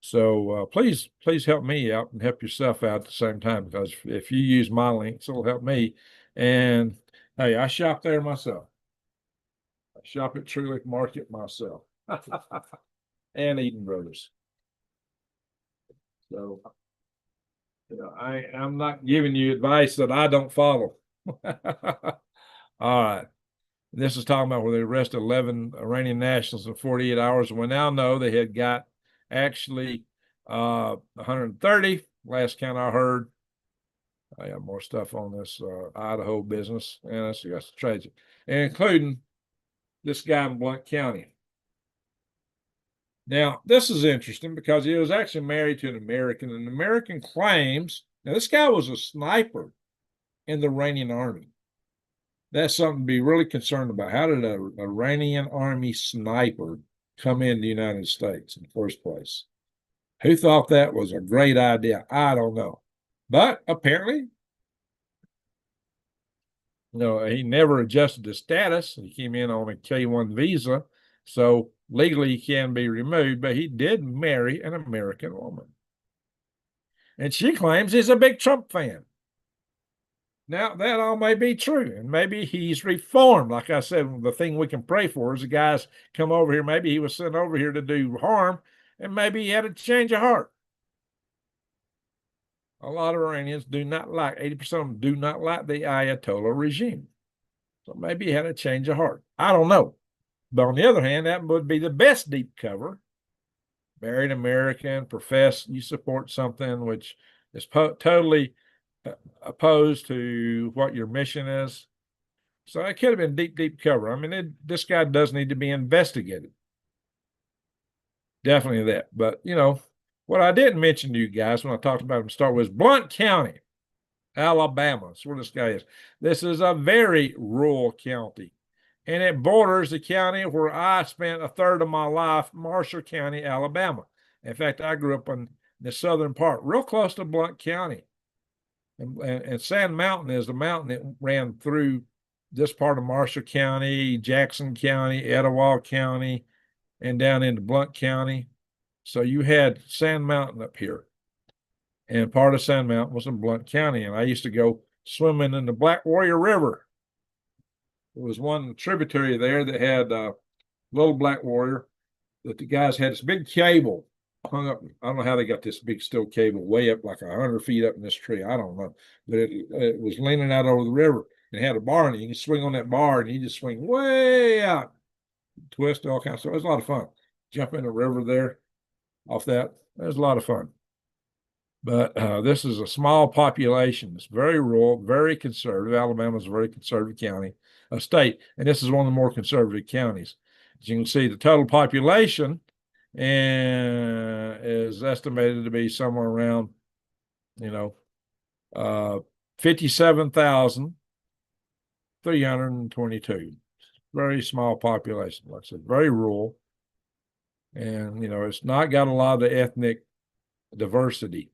So please help me out and help yourself out at the same time, because if you use my links, it'll help me. And hey, I shop there myself. I shop at True Leaf Market myself. And Eden Brothers. So I'm not giving you advice that I don't follow. All right. This is talking about where they arrested 11 Iranian nationals in 48 hours. We now know they had got actually 130, last count I heard. I have more stuff on this Idaho business, and that's tragic, and including this guy in Blount County. Now, this is interesting because he was actually married to an American, and the American claims, now this guy was a sniper in the Iranian army. That's something to be really concerned about. How did an Iranian army sniper come into the United States in the first place? Who thought that was a great idea? I don't know. But apparently, he never adjusted his status. He came in on a K-1 visa. So legally he can be removed, but he did marry an American woman. And she claims he's a big Trump fan. Now, that all may be true, and maybe he's reformed. Like I said, the thing we can pray for is the guys come over here. Maybe he was sent over here to do harm, and maybe he had a change of heart. A lot of Iranians do not like, 80% of them do not like the Ayatollah regime. So maybe he had a change of heart. I don't know. But on the other hand, that would be the best deep cover. Married American, profess you support something which is totally opposed to what your mission is. So it could have been deep cover. I mean, this guy does need to be investigated. Definitely that. But, what I didn't mention to you guys when I talked about him to start with was Blount County, Alabama. That's where this guy is. This is a very rural county, and it borders the county where I spent a third of my life, Marshall County, Alabama. In fact, I grew up in the southern part, real close to Blount County. And Sand Mountain is the mountain that ran through this part of Marshall County, Jackson County, Etowah County, and down into Blount County. So you had Sand Mountain up here. And part of Sand Mountain was in Blount County. And I used to go swimming in the Black Warrior River. There was one tributary there that had Little Black Warrior, that the guys had this big cable hung up. I don't know how they got this big steel cable way up, like 100 feet up in this tree. I don't know. But it was leaning out over the river and had a bar, and you can swing on that bar and you just swing way out, twist, all kinds of stuff. It was a lot of fun. Jump in the river there off that. It was a lot of fun. But this is a small population. It's very rural, very conservative. Alabama is a very conservative county, a state, and this is one of the more conservative counties. As you can see, the total population is estimated to be somewhere around, 57,322. very small population. Like I said, very rural. And, you know, it's not got a lot of ethnic diversity.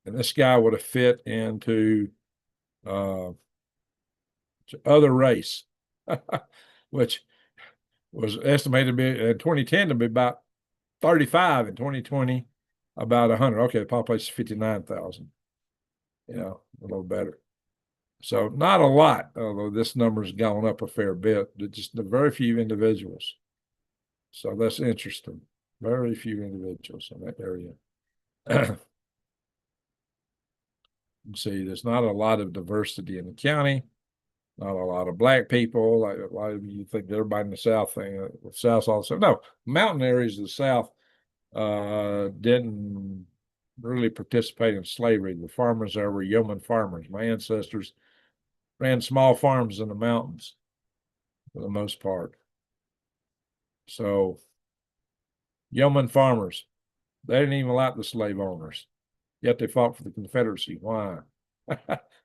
And this guy would have fit into other race, which was estimated to be in 2010 to be about 35, in 2020, about 100. Okay, the population is 59,000. You know, a little better. So not a lot, although this number's gone up a fair bit. Just very few individuals. So that's interesting. Very few individuals in that area. See, there's not a lot of diversity in the county. Not a lot of black people. Like a lot of you think everybody in the South thing, the South also. No, mountain areas of the South didn't really participate in slavery. The farmers there were yeoman farmers. My ancestors ran small farms in the mountains for the most part. So, yeoman farmers, they didn't even like the slave owners, yet they fought for the Confederacy. Why?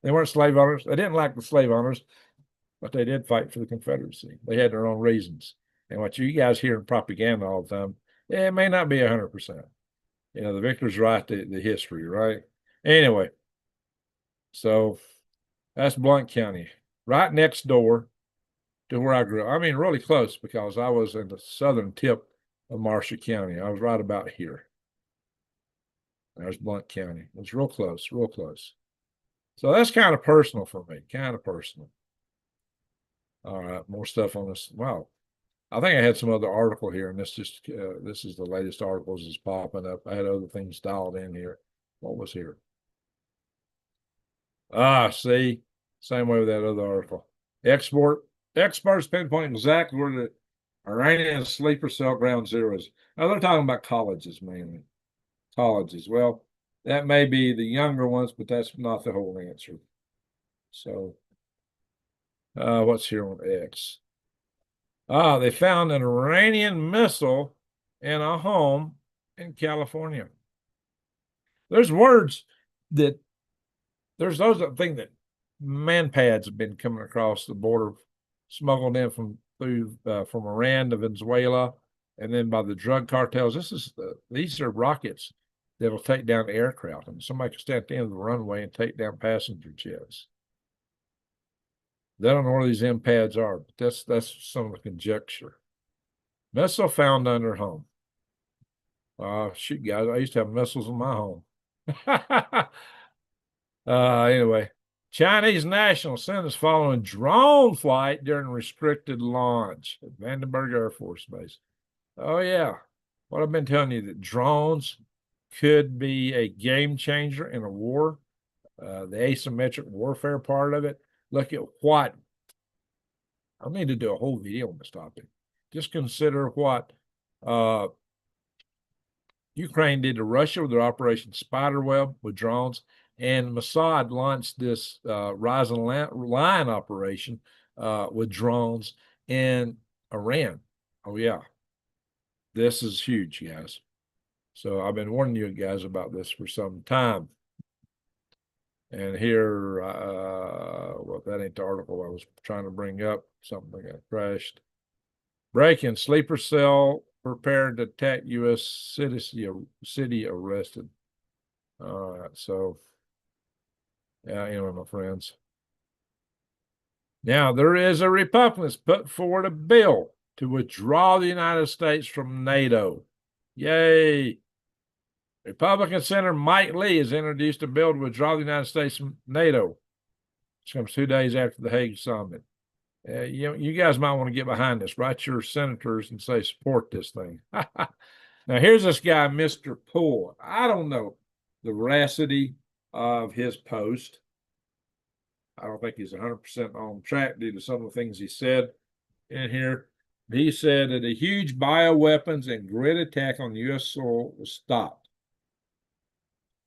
They weren't slave owners. They didn't like the slave owners, but they did fight for the Confederacy. They had their own reasons. And what you guys hear in propaganda all the time, it may not be 100%. You know, the victors write the history, right? Anyway, so that's Blount County, right next door to where I grew up. I mean, really close, because I was in the southern tip of Marshall County. I was right about here. There's Blount County. It's real close, real close. So that's kind of personal for me, kind of personal. All right, more stuff on this. Wow. I think I had some other article here, and this is the latest articles is popping up. I had other things dialed in here. What was here? See, same way with that other article. Experts pinpoint exactly where the Iranian sleeper cell ground zero is. Now they're talking about colleges mainly. Colleges. Well, that may be the younger ones, but that's not the whole answer. So, what's here on X? They found an Iranian missile in a home in California. There's words that there's those that think that man pads have been coming across the border, smuggled in from Iran to Venezuela, and then by the drug cartels. These are rockets that'll take down aircraft, and somebody can stand at the end of the runway and take down passenger jets. They don't know where these M-pads are, but that's some of the conjecture. Missile found under home. Shoot, guys, I used to have missiles in my home. Anyway, Chinese national sentence following drone flight during restricted launch at Vandenberg Air Force Base. Oh, yeah. What I've been telling you, that drones could be a game changer in a war. The asymmetric warfare part of it. Look at what I need to do a whole video on this topic. Just consider what Ukraine did to Russia with their Operation Spiderweb with drones, and Mossad launched this Rising Lion operation with drones in Iran. Oh yeah, this is huge, guys. So I've been warning you guys about this for some time. And here, well, that ain't the article I was trying to bring up. Something got crashed. Break-in, sleeper cell prepared to attack U.S. city arrested. All right, so, yeah, anyway, my friends. Now, there is a Republican put forward a bill to withdraw the United States from NATO. Yay. Republican Senator Mike Lee has introduced a bill to withdraw the United States from NATO. This comes 2 days after the Hague summit. You guys might want to get behind this. Write your senators and say, support this thing. Now, here's this guy, Mr. Poole. I don't know the veracity of his post. I don't think he's 100% on track due to some of the things he said in here. He said that a huge bioweapons and grid attack on U.S. soil was stopped.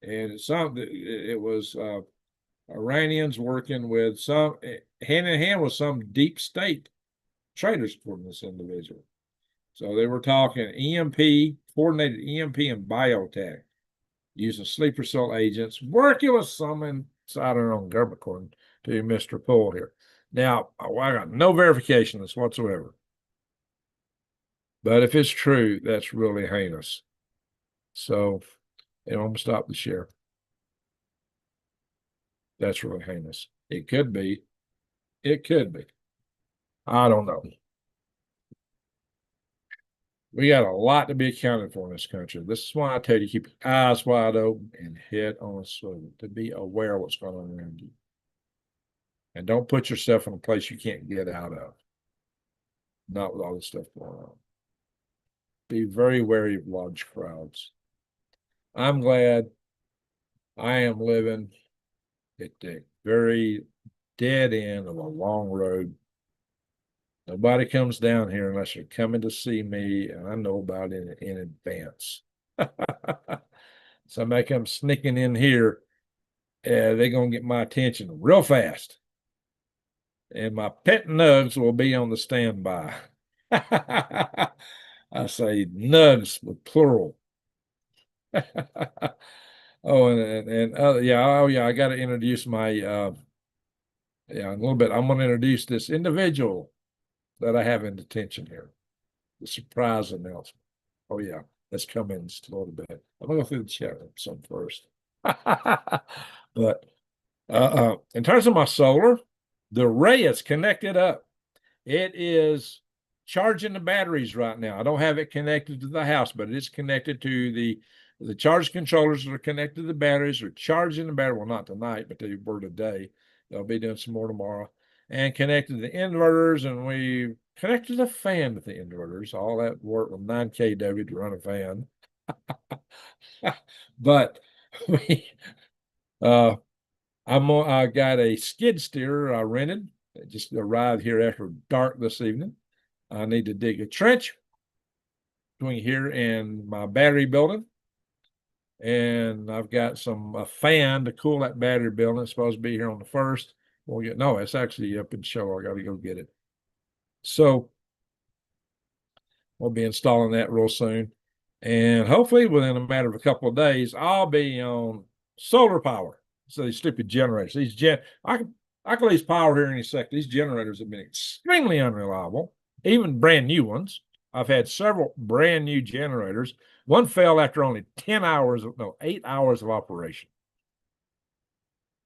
And it was Iranians working with some hand in hand with some deep state traitors for this individual. So they were talking EMP, coordinated EMP and biotech, using sleeper cell agents, working with some inside our own government, according to Mr. Poole here. Now, I got no verification of this whatsoever. But if it's true, that's really heinous. So, I'm going to stop the share. That's really heinous. It could be. It could be. I don't know. We got a lot to be accounted for in this country. This is why I tell you, keep your eyes wide open and head on swivel to be aware of what's going on around you. And don't put yourself in a place you can't get out of. Not with all this stuff going on. Be very wary of large crowds. I'm glad I am living at the very dead end of a long road. Nobody comes down here unless you're coming to see me, and I know about it in advance. Somebody comes sneaking in here, they're going to get my attention real fast. And my pet nugs will be on the standby. I say nugs with plural. Oh, and yeah, I got to introduce my, in a little bit, I'm going to introduce this individual that I have in detention here. The surprise announcement. Oh, yeah, let's come in just a little bit. I'm going to go through the chat room some first. But in terms of my solar, the RIOTS connected up. It is charging the batteries right now. I don't have it connected to the house, but it is connected to the charge controllers that are connected to the batteries are charging the battery. Well, not tonight, but they were today. They'll be doing some more tomorrow. And connected to the inverters, and we connected the fan to the inverters. All that work with 9 kW to run a fan. But we I got a skid steer I rented. It just arrived here after dark this evening. I need to dig a trench between here and my battery building. And I've got a fan to cool that battery building. It's supposed to be here on the 1st. No, it's actually up in show. I got to go get it. So we'll be installing that real soon. And hopefully within a matter of a couple of days, I'll be on solar power. So these stupid generators, I can lose power here in a second. These generators have been extremely unreliable, even brand new ones. I've had several brand new generators. One fell after only 8 hours of operation.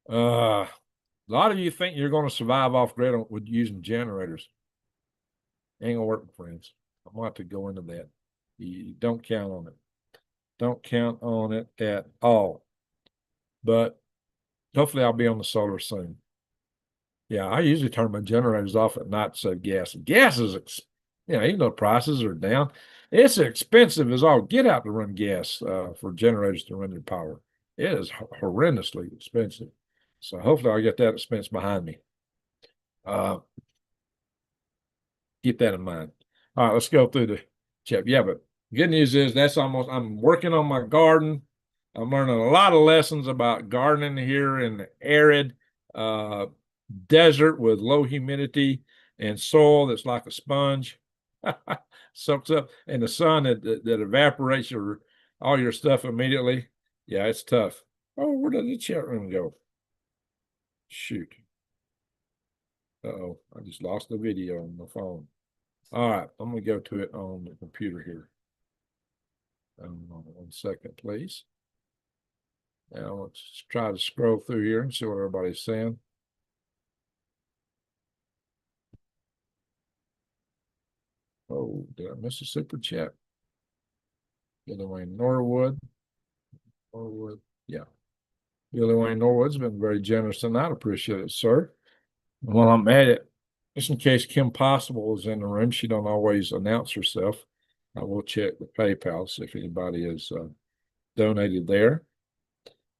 A lot of you think you're going to survive off grid with using generators. Ain't gonna work, friends. I'm going to have to go into that. You don't count on it. Don't count on it at all. But hopefully I'll be on the solar soon. Yeah, I usually turn my generators off at night to save gas. Gas is, even though prices are down, it's expensive as all get out to run gas for generators to run their power. It is horrendously expensive. So hopefully I'll get that expense behind me. Keep that in mind. All right, let's go through the chat. Yeah, but good news is I'm working on my garden. I'm learning a lot of lessons about gardening here in the arid desert with low humidity and soil that's like a sponge. Soaks up, and the sun that evaporates all your stuff immediately. Yeah, it's tough. Oh, where did the chat room go? Shoot. Uh-oh, I just lost the video on my phone. All right, I'm going to go to it on the computer here. 1 second, please. Now let's try to scroll through here and see what everybody's saying. Oh, did I miss a super chat? Billy Wayne Norwood. Yeah. Billy Wayne Norwood's been very generous tonight. Appreciate it, sir. And while I'm at it, just in case Kim Possible is in the room, she don't always announce herself. I will check the PayPal, see if anybody has donated there,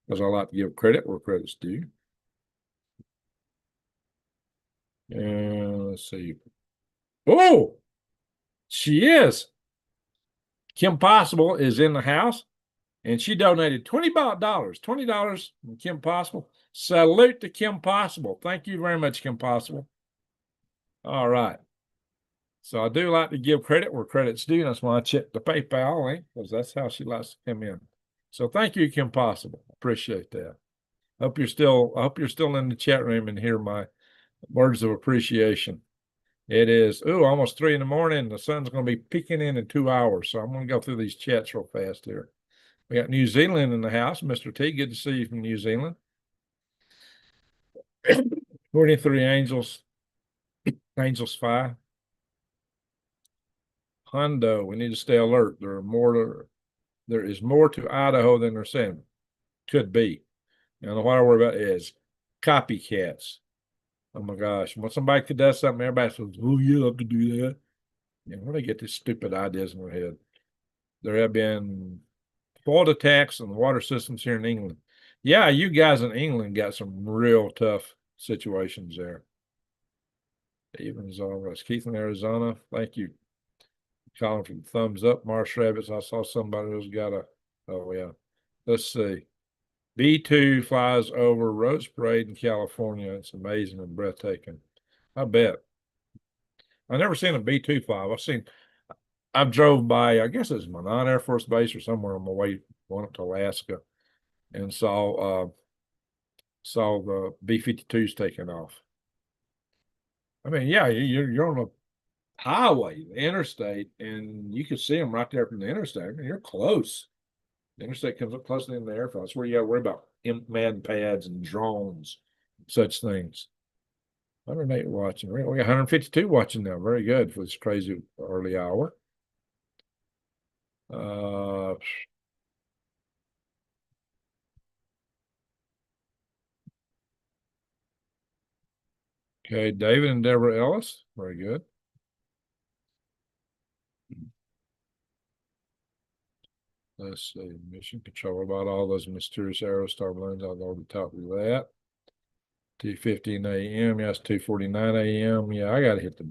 because I like to give credit where credit's due. And let's see. Oh, she is. Kim Possible is in the house, and she donated $20 from Kim Possible. Salute to Kim Possible. Thank you very much, Kim Possible. All right. So I do like to give credit where credit's due. That's why I check the PayPal link, because that's how she likes to come in. So thank you, Kim Possible. Appreciate that. I hope you're still in the chat room and hear my Words of appreciation. It is, almost 3 in the morning. The sun's going to be peeking in 2 hours. So I'm going to go through these chats real fast here. We got New Zealand in the house. Mr. T, good to see you from New Zealand. 43 Angels. Angels 5. Hondo, we need to stay alert. There is more to Idaho than they're saying. Could be. And what I worry about is copycats. Oh my gosh. When somebody could do something, everybody says, oh yeah, I could do that. Yeah, where do they get these stupid ideas in their head? There have been fault attacks on the water systems here in England. Yeah, you guys in England got some real tough situations there. Even as always. Keith in Arizona, thank you. Calling for the thumbs up. Marsh Rabbits, I saw somebody who's got oh yeah. Let's see. B2 flies over Rose Parade in California. It's amazing and breathtaking. I bet. I've never seen a B-25. I've drove by, I guess it's Manan Air Force Base or somewhere on my way going up to Alaska and saw the B-52s taking off. I mean, yeah, you're on a highway, the interstate, and you can see them right there from the interstate. I mean, you're close. The interstate comes up close to the airfield. That's where you got to worry about man pads and drones, such things. 108 watching. We got 152 watching now. Very good for this crazy early hour. Okay, David and Deborah Ellis. Very good. Let's see. Mission control about all those mysterious Aerostar balloons. I'll go over the top of that. 2:15 a.m. Yes, 2:49 a.m. Yeah, I got to hit the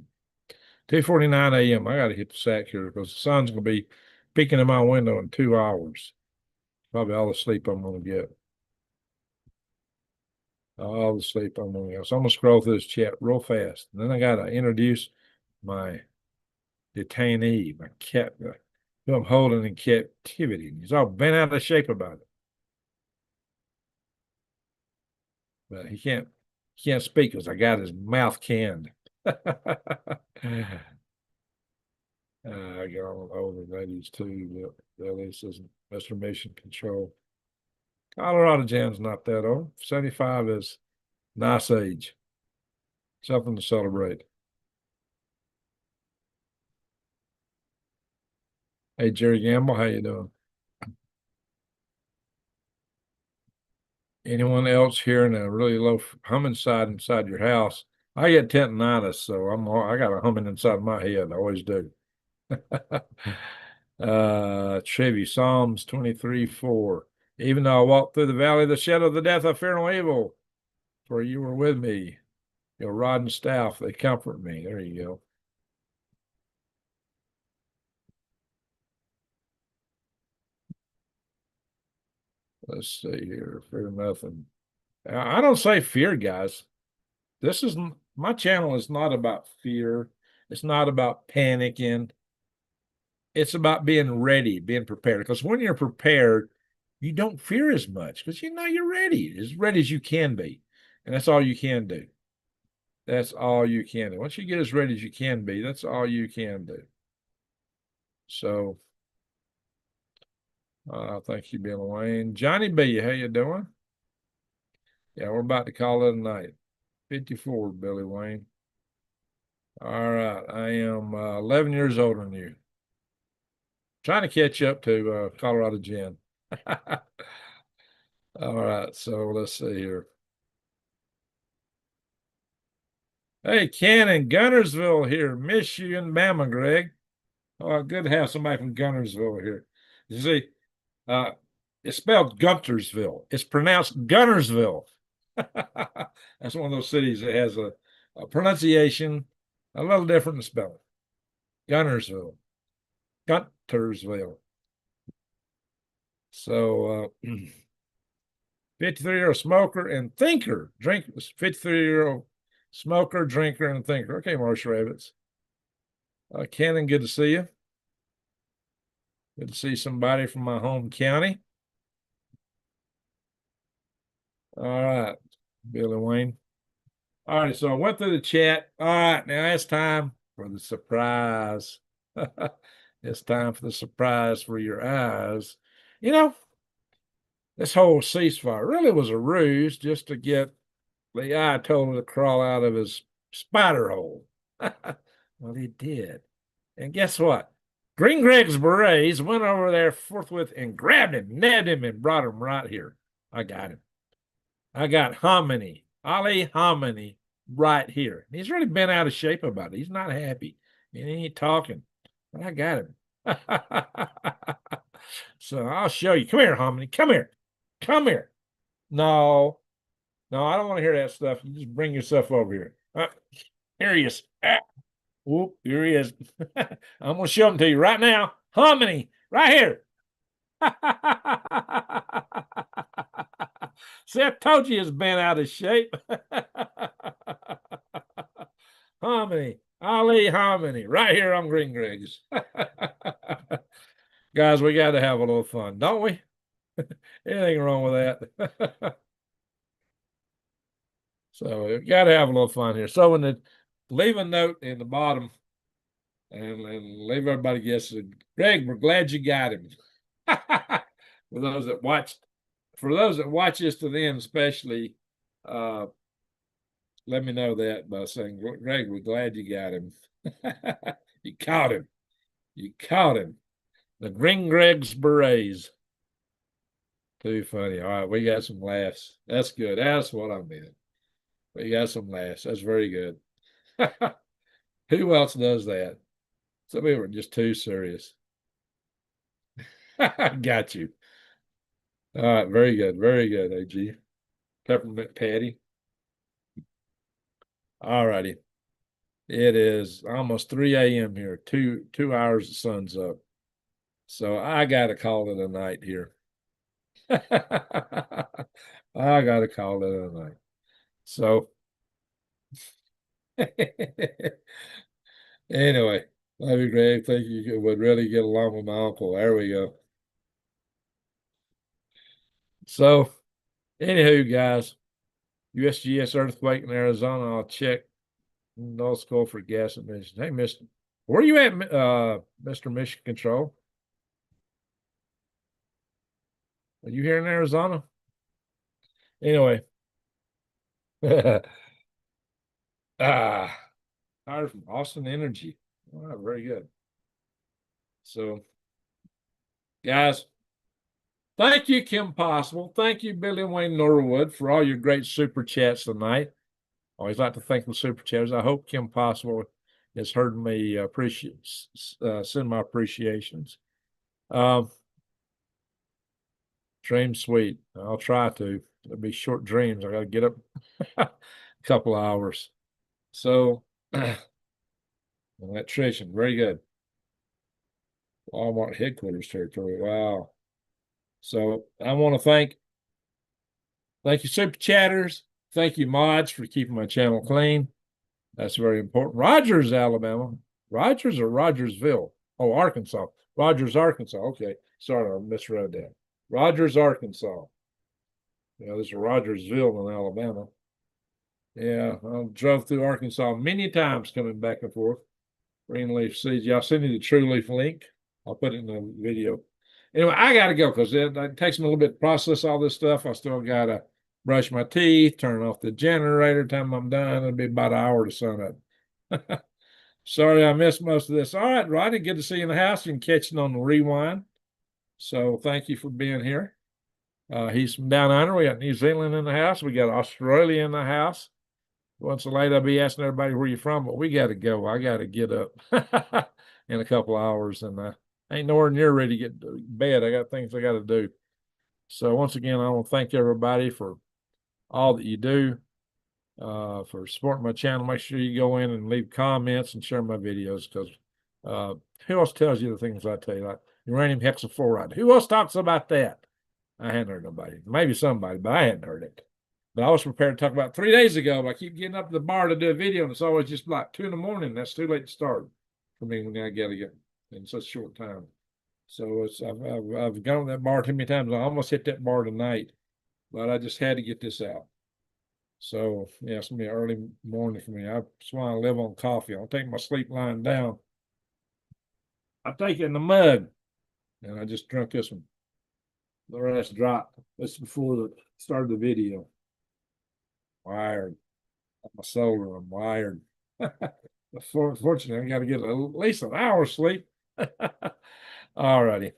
2:49 a.m. I got to hit the sack here because the sun's going to be peeking in my window in 2 hours. Probably all the sleep I'm going to get. All the sleep I'm going to get. So I'm going to scroll through this chat real fast. And then I got to introduce my detainee, my cat, who I'm holding in captivity. He's all bent out of shape about it. But he can't speak because I got his mouth canned. I got all older ladies too. This isn't Mr. Mission Control. Colorado Jan's not that old. 75 is nice age. Something to celebrate. Hey, Jerry Gamble, how you doing? Anyone else hearing a really low humming inside your house? I get tendonitis, so I got a humming inside my head. I always do. Trivia, Psalms 23:4. Even though I walk through the valley of the shadow of the death, I fear no evil, for you were with me. Your rod and staff, they comfort me. There you go. Let's see here. Fear nothing. I don't say fear, guys. My channel is not about fear. It's not about panicking. It's about being ready, being prepared. Because when you're prepared, you don't fear as much because you know you're ready as you can be. And that's all you can do. That's all you can do. Once you get as ready as you can be, that's all you can do. So, thank you, Bill Wayne. Johnny B, how you doing? Yeah, we're about to call it a night. 54, Billy Wayne. All right, I am 11 years older than you. Trying to catch up to Colorado Jen. All right, so let's see here. Hey, Ken in Gunnersville here. Miss you in Bama, Greg. Oh, good to have somebody from Gunnersville here. You see, it's spelled Guntersville. It's pronounced Gunnersville. That's one of those cities that has a pronunciation a little different in spelling. Gunnersville. Guntersville. So 53-year-old smoker and thinker. 53-year-old smoker, drinker, and thinker. Okay, Marsh Rabbits. Cannon, good to see you. Good to see somebody from my home county. All right, Billy Wayne. All right, so I went through the chat. All right, now it's time for the surprise. It's time for the surprise for your eyes. You know, this whole ceasefire really was a ruse just to get the Ayatollah to crawl out of his spider hole. Well, he did. And guess what? Green Greg's berets went over there forthwith and grabbed him, nabbed him, and brought him right here. I got him. I got Hominy, Ali Hominy, right here. He's really been out of shape about it. He's not happy. He ain't talking. But I got him. So I'll show you. Come here, Hominy. Come here. Come here. No, no, I don't want to hear that stuff. You just bring yourself over here. Here he is. Whoop, here he is. I'm going to show him to you right now. Hominy, right here. See, I told you it's been out of shape. Hominy, Ali Hominy, right here on Green Greg's. Guys, we got to have a little fun, don't we? Anything wrong with that? So we got to have a little fun here. So when the leave a note in the bottom and leave everybody guessing. Greg, we're glad you got him. For those that watch this to the end, especially, let me know that by saying, Greg, we're glad you got him. You caught him. You caught him. The Green Greg's berets. Too funny. All right, we got some laughs. That's good. That's what I meant. We got some laughs. That's very good. Who else does that? Some people are just too serious. Got you. All right, very good. Very good, AG. Peppermint patty. All righty. It is almost 3 a.m. here. Two hours the sun's up. So I gotta call it a night here. I gotta call it a night. So anyway, love you, Greg. Think you would really get along with my uncle. There we go. So anywho, guys, USGS earthquake in Arizona. I'll check North Skull for gas emissions. Hey, Mr. Where are you at, Mr. Mission Control? Are you here in Arizona? Anyway. Hired from Austin Energy. All right, very good. So, guys, thank you, Kim Possible. Thank you, Billy Wayne Norwood, for all your great super chats tonight. Always like to thank the super chatters. I hope Kim Possible has heard me send my appreciations. Dream sweet. I'll try to. It'll be short dreams. I got to get up a couple of hours. So, electrician, very good. Walmart headquarters territory. Wow. So I want to thank you, super chatters. Thank you, mods, for keeping my channel clean. That's very important. Rogers, Alabama. Rogers or Rogersville? Oh, Arkansas. Rogers, Arkansas. Okay. Sorry, I misread that. Rogers, Arkansas. Yeah, this is Rogersville in Alabama. Yeah, I drove through Arkansas many times coming back and forth. Greenleaf seeds. Y'all send me the True Leaf link. I'll put it in the video. Anyway, I got to go because it takes me a little bit to process all this stuff. I still got to brush my teeth, turn off the generator. Time I'm done, it'll be about an hour to sun up. Sorry I missed most of this. All right, Rodney, good to see you in the house. You can catch it on the rewind. So thank you for being here. He's from down under. We got New Zealand in the house. We got Australia in the house. Once later, I'll be asking everybody where you're from, but we got to go. I got to get up in a couple of hours, and I ain't nowhere near ready to get to bed. I got things I got to do. So once again, I want to thank everybody for all that you do, for supporting my channel. Make sure you go in and leave comments and share my videos, because who else tells you the things I tell you, like uranium hexaflloride? Who else talks about that? I hadn't heard nobody. Maybe somebody, but I hadn't heard it. But I was prepared to talk about 3 days ago, but I keep getting up to the bar to do a video, and it's always just like 2 in the morning. That's too late to start for me when I got to get in such a short time. So I've gone to that bar too many times. I almost hit that bar tonight, but I just had to get this out. So yeah, it's gonna be early morning for me. That's why I live on coffee. I'll take my sleep lying down. I take it in the mug, and I just drunk this one. The rest dropped. This is before the start of the video. Wired. My solar, I'm wired. Fortunately, I got to get at least an hour sleep. All righty.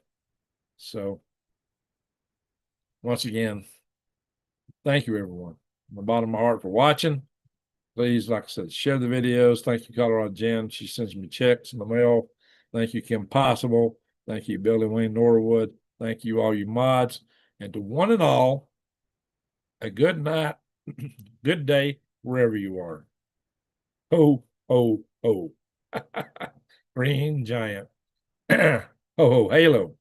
So, once again, thank you, everyone, from the bottom of my heart for watching. Please, like I said, share the videos. Thank you, Colorado Jen. She sends me checks in the mail. Thank you, Kim Possible. Thank you, Billy Wayne Norwood. Thank you, all you mods. And to one and all, a good night, good day, wherever you are. Ho, ho, ho. Green giant. Ho, ho, halo.